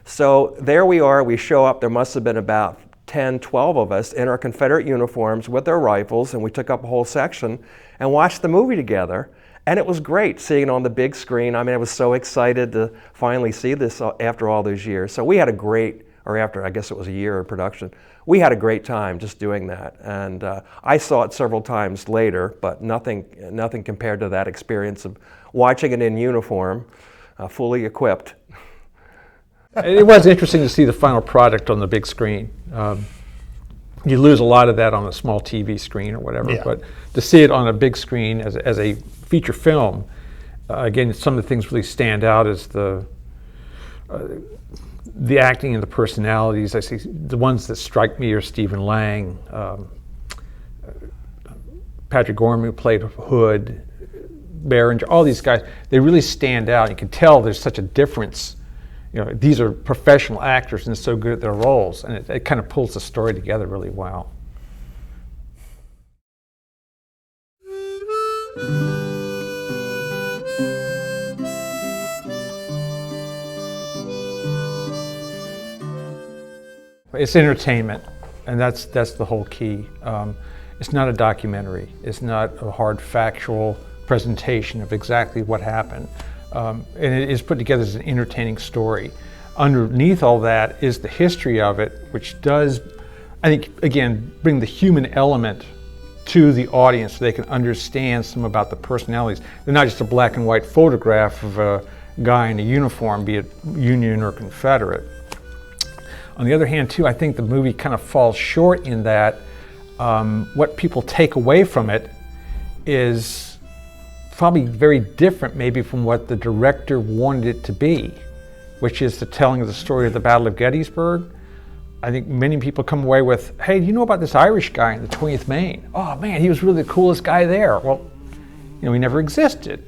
So there we are, we show up, there must have been about 10, 12 of us in our Confederate uniforms with our rifles, and we took up a whole section and watched the movie together. And it was great seeing it on the big screen. I mean, I was so excited to finally see this after all those years. So we had a great, or after, I guess it was a year of production, we had a great time just doing that. And I saw it several times later, but nothing compared to that experience of watching it in uniform, fully equipped. It was interesting to see the final product on the big screen. You lose a lot of that on a small TV screen or whatever, Yeah. but to see it on a big screen as a feature film, again, some of the things really stand out as the acting and the personalities. I see the ones that strike me are Stephen Lang, Patrick Gorman, who played Hood, Behringer, all these guys. They really stand out. You can tell there's such a difference. These are professional actors and they're so good at their roles, and it kind of pulls the story together really well. It's entertainment, and that's the whole key. It's not a documentary. It's not a hard factual presentation of exactly what happened. And it is put together as an entertaining story. Underneath all that is the history of it, which does, I think, again, bring the human element to the audience so they can understand some about the personalities. They're not just a black and white photograph of a guy in a uniform, be it Union or Confederate. On the other hand, too, I think the movie kind of falls short in that what people take away from it is probably very different maybe from what the director wanted it to be, which is the telling of the story of the Battle of Gettysburg. I think many people come away with, hey, do you know about this Irish guy in the 20th Maine? Oh man, he was really the coolest guy there. Well, he never existed.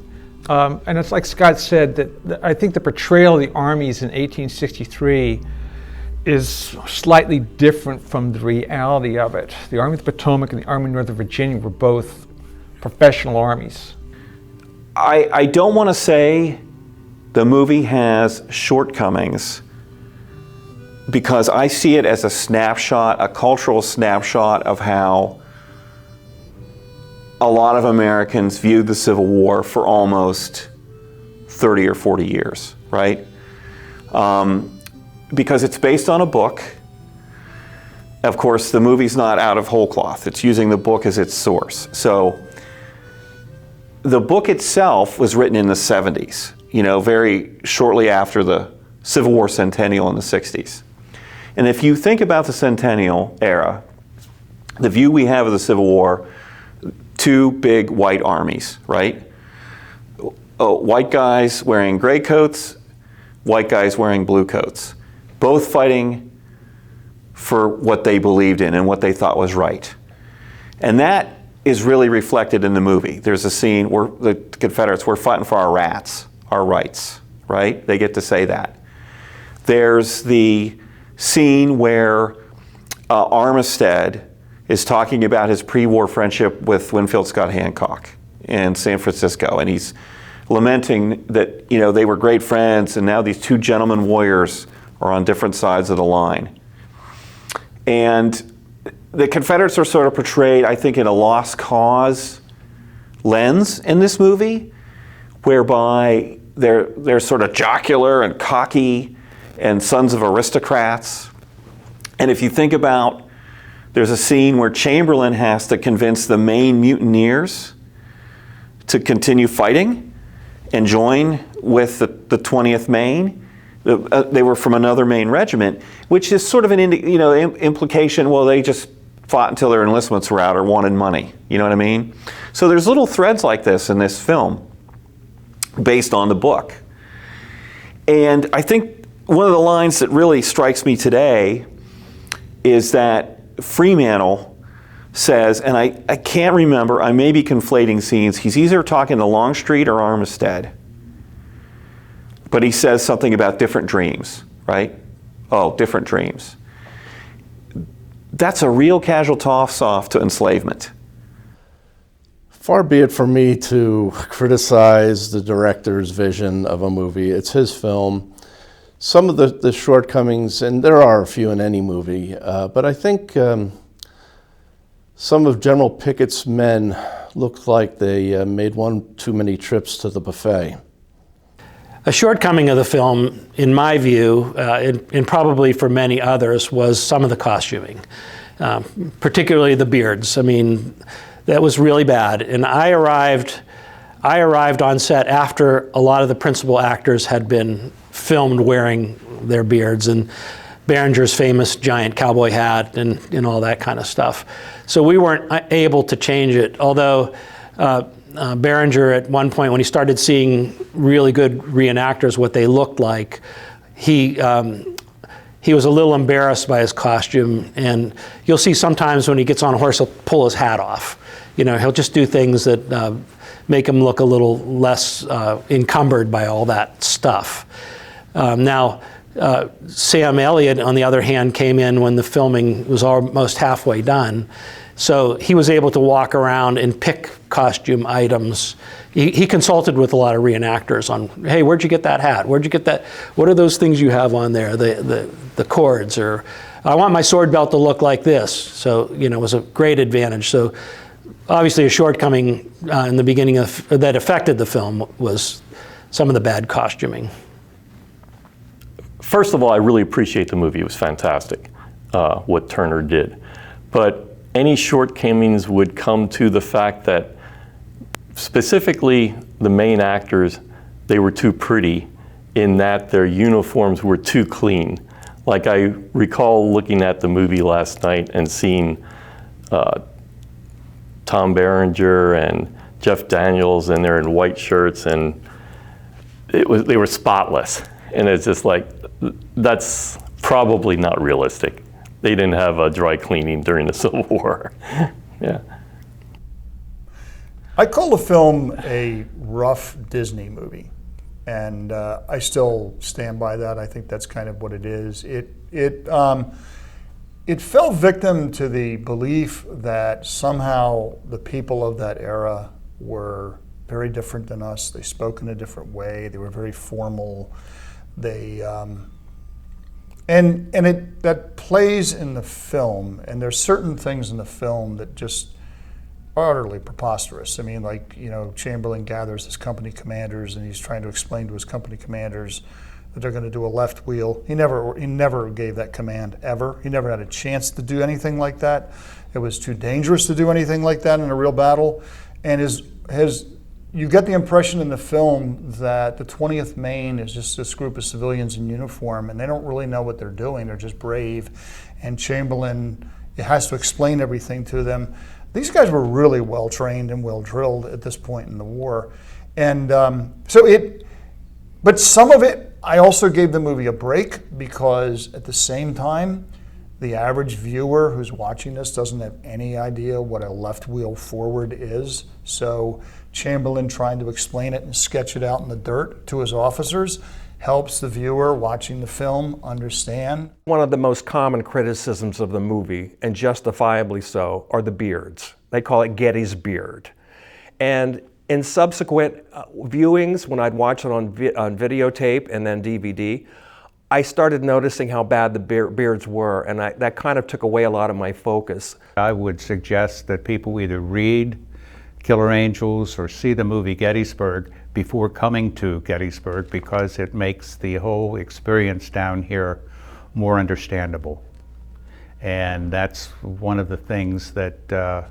And it's like Scott said, that I think the portrayal of the armies in 1863 is slightly different from the reality of it. The Army of the Potomac and the Army of Northern Virginia were both professional armies. I don't want to say the movie has shortcomings, because I see it as a snapshot, a cultural snapshot of how a lot of Americans viewed the Civil War for almost 30 or 40 years, right? Because it's based on a book. Of course, the movie's not out of whole cloth. It's using the book as its source. So the book itself was written in the 70s, very shortly after the Civil War centennial in the 60s. And if you think about the centennial era, the view we have of the Civil War, two big white armies, right? White guys wearing gray coats, white guys wearing blue coats, both fighting for what they believed in and what they thought was right. And that is really reflected in the movie. There's a scene where the Confederates were fighting for our rights, right? They get to say that. There's the scene where Armistead is talking about his pre-war friendship with Winfield Scott Hancock in San Francisco, and he's lamenting that, you know, they were great friends, and now these two gentlemen warriors are on different sides of the line. And the Confederates are sort of portrayed, I think, in a lost cause lens in this movie, whereby they're sort of jocular and cocky and sons of aristocrats. And if you think about, there's a scene where Chamberlain has to convince the Maine mutineers to continue fighting and join with the 20th Maine. They were from another Maine regiment, which is sort of an implication, well, they just fought until their enlistments were out or wanted money. You know what I mean? So there's little threads like this in this film based on the book. And I think one of the lines that really strikes me today is that Fremantle says, and I can't remember, I may be conflating scenes, he's either talking to Longstreet or Armistead, but he says something about different dreams, right? Oh, different dreams. That's a real casual toss-off to enslavement. Far be it from me to criticize the director's vision of a movie. It's his film. Some of the shortcomings, and there are a few in any movie, but I think some of General Pickett's men looked like they made one too many trips to the buffet. A shortcoming of the film, in my view, and probably for many others, was some of the costuming, particularly the beards. I mean, that was really bad. And I arrived on set after a lot of the principal actors had been filmed wearing their beards and Berenger's famous giant cowboy hat and all that kind of stuff. So we weren't able to change it, although Berenger at one point, when he started seeing really good reenactors, what they looked like, he was a little embarrassed by his costume, and you'll see sometimes when he gets on a horse, he'll pull his hat off. You know, he'll just do things that make him look a little less encumbered by all that stuff. Now, Sam Elliott, on the other hand, came in when the filming was almost halfway done. So he was able to walk around and pick costume items. He consulted with a lot of reenactors on, hey, where'd you get that hat? Where'd you get that? What are those things you have on there? The cords, or I want my sword belt to look like this. So, you know, it was a great advantage. So obviously a shortcoming in the beginning that affected the film was some of the bad costuming. First of all, I really appreciate the movie. It was fantastic, what Turner did. But any shortcomings would come to the fact that specifically the main actors, they were too pretty in that their uniforms were too clean. Like I recall looking at the movie last night and seeing Tom Berenger and Jeff Daniels, and they're in white shirts, and they were spotless. And it's just like, that's probably not realistic. They didn't have a dry cleaning during the Civil War. Yeah. I call the film a rough Disney movie, and I still stand by that. I think that's kind of what it is. It fell victim to the belief that somehow the people of that era were very different than us. They spoke in a different way. They were very formal. They that plays in the film, and there's certain things in the film that just are utterly preposterous. I mean, like, you know, Chamberlain gathers his company commanders, and he's trying to explain to his company commanders that they're going to do a left wheel. He never gave that command ever. He never had a chance to do anything like that. It was too dangerous to do anything like that in a real battle. And you get the impression in the film that the 20th Maine is just this group of civilians in uniform, and they don't really know what they're doing. They're just brave. And Chamberlain has to explain everything to them. These guys were really well trained and well drilled at this point in the war. And but some of it, I also gave the movie a break, because at the same time, the average viewer who's watching this doesn't have any idea what a left wheel forward is. So Chamberlain trying to explain it and sketch it out in the dirt to his officers helps the viewer watching the film understand. One of the most common criticisms of the movie, and justifiably so, are the beards. They call it Getty's beard. And in subsequent viewings, when I'd watch it on videotape and then DVD, I started noticing how bad the beards were, and that kind of took away a lot of my focus. I would suggest that people either read Killer Angels or see the movie Gettysburg before coming to Gettysburg, because it makes the whole experience down here more understandable. And that's one of the things that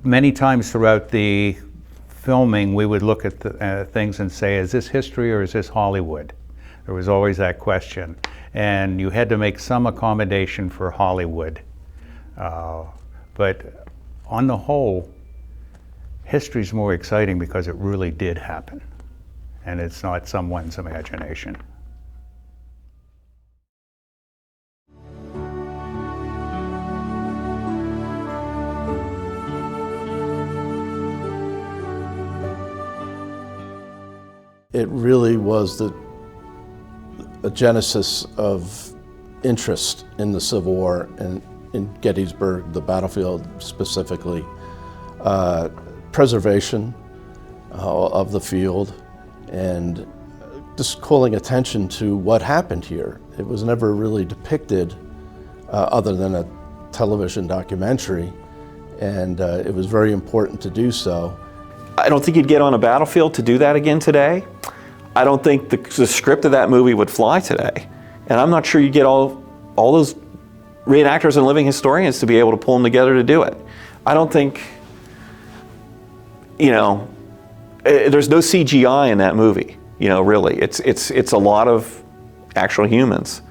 many times throughout the filming we would look at the, things and say, is this history or is this Hollywood? There was always that question, and you had to make some accommodation for Hollywood. But on the whole, history's more exciting because it really did happen, and it's not someone's imagination. It really was a genesis of interest in the Civil War and in Gettysburg, the battlefield specifically. Preservation of the field and just calling attention to what happened here. It was never really depicted other than a television documentary, and it was very important to do so. I don't think you'd get on a battlefield to do that again today. I don't think the script of that movie would fly today. And I'm not sure you'd get all those reenactors and living historians to be able to pull them together to do it. I don't think, there's no CGI in that movie, really. It's a lot of actual humans.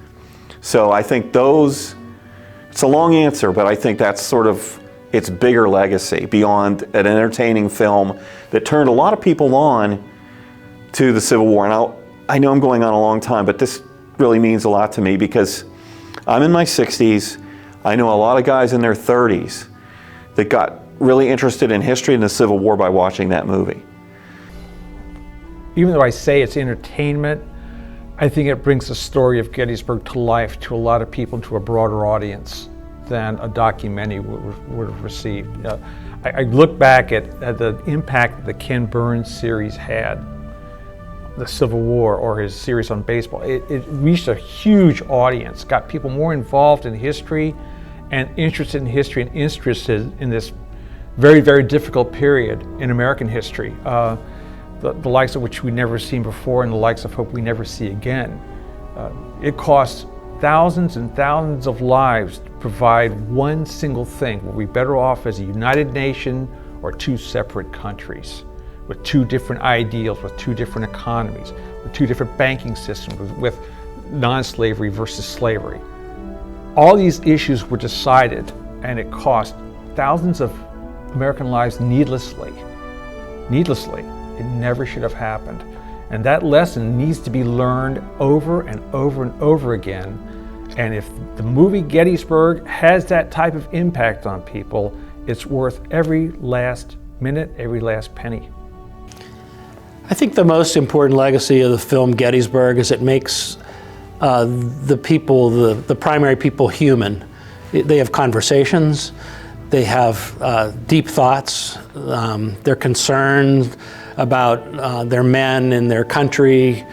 So I think it's a long answer, but I think that's sort of its bigger legacy beyond an entertaining film that turned a lot of people on to the Civil War. And I know I'm going on a long time, but this really means a lot to me because I'm in my 60s. I know a lot of guys in their 30s that got really interested in history and the Civil War by watching that movie. Even though I say it's entertainment, I think it brings the story of Gettysburg to life to a lot of people, to a broader audience than a documentary would have received. I look back at the impact that the Ken Burns series had, the Civil War, or his series on baseball. It reached a huge audience, got people more involved in history and interested in history and interested in this very, very difficult period in American history, the likes of which we've never seen before and the likes of hope we never see again. It costs thousands and thousands of lives to provide one single thing. Were we better off as a united nation or two separate countries with two different ideals, with two different economies, with two different banking systems, with non-slavery versus slavery? All these issues were decided, and it cost thousands of American lives needlessly. Needlessly. It never should have happened. And that lesson needs to be learned over and over and over again. And if the movie Gettysburg has that type of impact on people, it's worth every last minute, every last penny. I think the most important legacy of the film Gettysburg is it makes the people, the primary people, human. They have conversations, they have deep thoughts, they're concerned about their men and their country.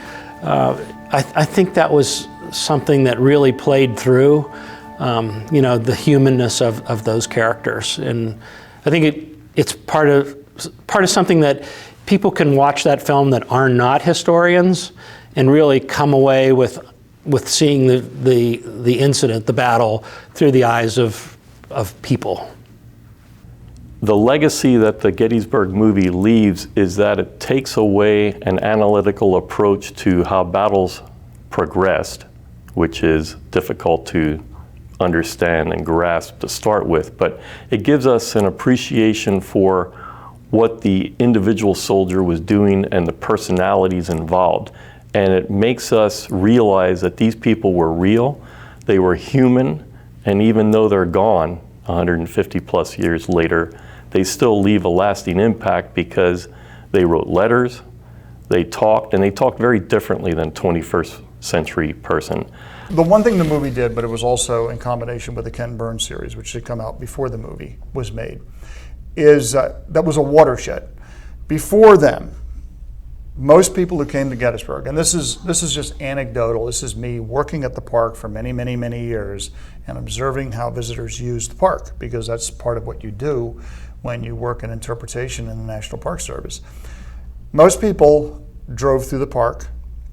I think that was something that really played through, the humanness of those characters. And I think it's part of something that people can watch that film that are not historians and really come away with seeing the incident, the battle, through the eyes of people. The legacy that the Gettysburg movie leaves is that it takes away an analytical approach to how battles progressed, which is difficult to understand and grasp to start with, but it gives us an appreciation for what the individual soldier was doing and the personalities involved. And it makes us realize that these people were real, they were human, and even though they're gone 150 plus years later, they still leave a lasting impact because they wrote letters, they talked, and they talked very differently than 21st century person. The one thing the movie did, but it was also in combination with the Ken Burns series, which had come out before the movie was made, is that was a watershed. Before then, most people who came to Gettysburg, and this is just anecdotal, this is me working at the park for many, many, many years and observing how visitors use the park, because that's part of what you do when you work in interpretation in the National Park Service. Most people drove through the park.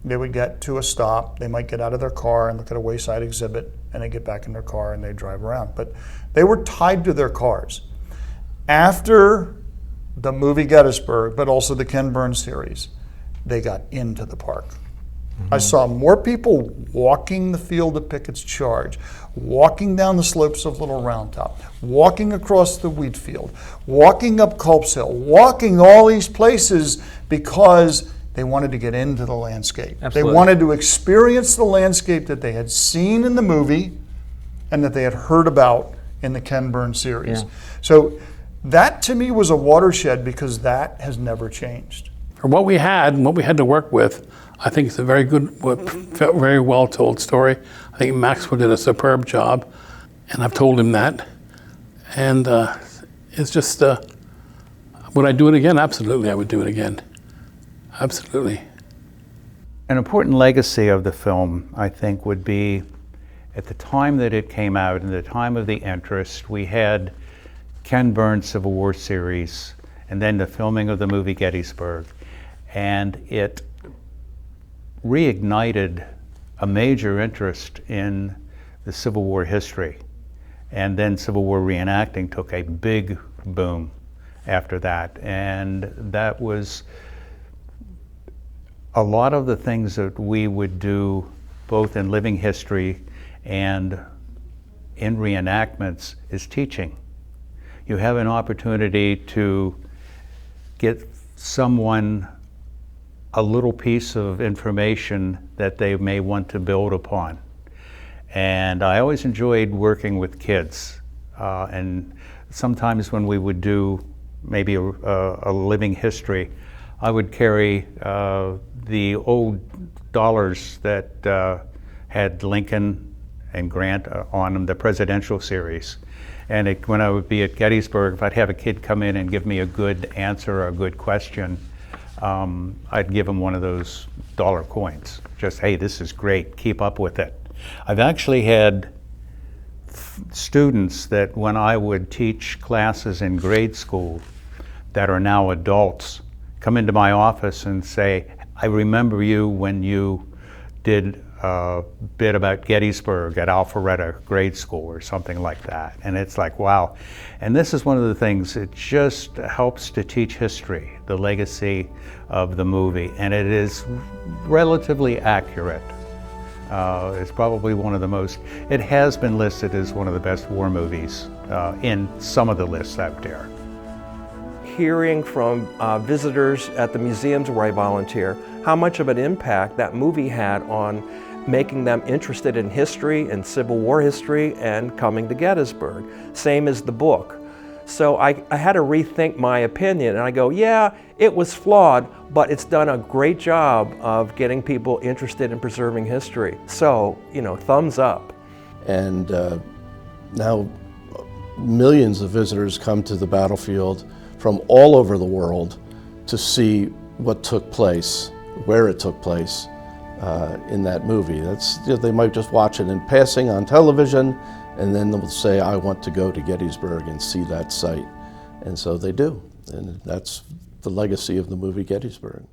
They would get to a stop, they might get out of their car and look at a wayside exhibit, and they get back in their car and they drive around. But they were tied to their cars. After the movie Gettysburg, but also the Ken Burns series, they got into the park. I saw more people walking the field of Pickett's Charge, walking down the slopes of Little Round Top, walking across the wheat field, walking up Culp's Hill, walking all these places because they wanted to get into the landscape. Absolutely. They wanted to experience the landscape that they had seen in the movie and that they had heard about in the Ken Burns series. Yeah. So that to me was a watershed, because that has never changed. For what we had and what we had to work with, I think it's a very good, very well told story. I think Maxwell did a superb job, and I've told him that. And it's just, would I do it again? Absolutely, I would do it again. Absolutely. An important legacy of the film, I think, would be at the time that it came out and the time of the interest, we had Ken Burns' Civil War series and then the filming of the movie Gettysburg. And it reignited a major interest in the Civil War history. And then Civil War reenacting took a big boom after that. And that was a lot of the things that we would do both in living history and in reenactments is teaching. You have an opportunity to get someone a little piece of information that they may want to build upon. And I always enjoyed working with kids. And sometimes when we would do maybe a living history, I would carry the old dollars that had Lincoln and Grant on them, the presidential series. And when I would be at Gettysburg, if I'd have a kid come in and give me a good answer or a good question, I'd give him one of those dollar coins. Just, hey, this is great, keep up with it. I've actually had students that when I would teach classes in grade school that are now adults come into my office and say, I remember you when you did a bit about Gettysburg at Alpharetta grade school or something like that. And it's like, wow. And this is one of the things, it just helps to teach history, the legacy of the movie. And it is relatively accurate. It's probably one of the most, it has been listed as one of the best war movies in some of the lists out there. Hearing from visitors at the museums where I volunteer, how much of an impact that movie had on making them interested in history and Civil War history and coming to Gettysburg. Same as the book. So I had to rethink my opinion, and I go, yeah, it was flawed, but it's done a great job of getting people interested in preserving history. So, you know, thumbs up. And now millions of visitors come to the battlefield from all over the world to see what took place, where it took place in that movie. That's, you know, they might just watch it in passing on television, and then they'll say, I want to go to Gettysburg and see that site. And so they do. And that's the legacy of the movie Gettysburg.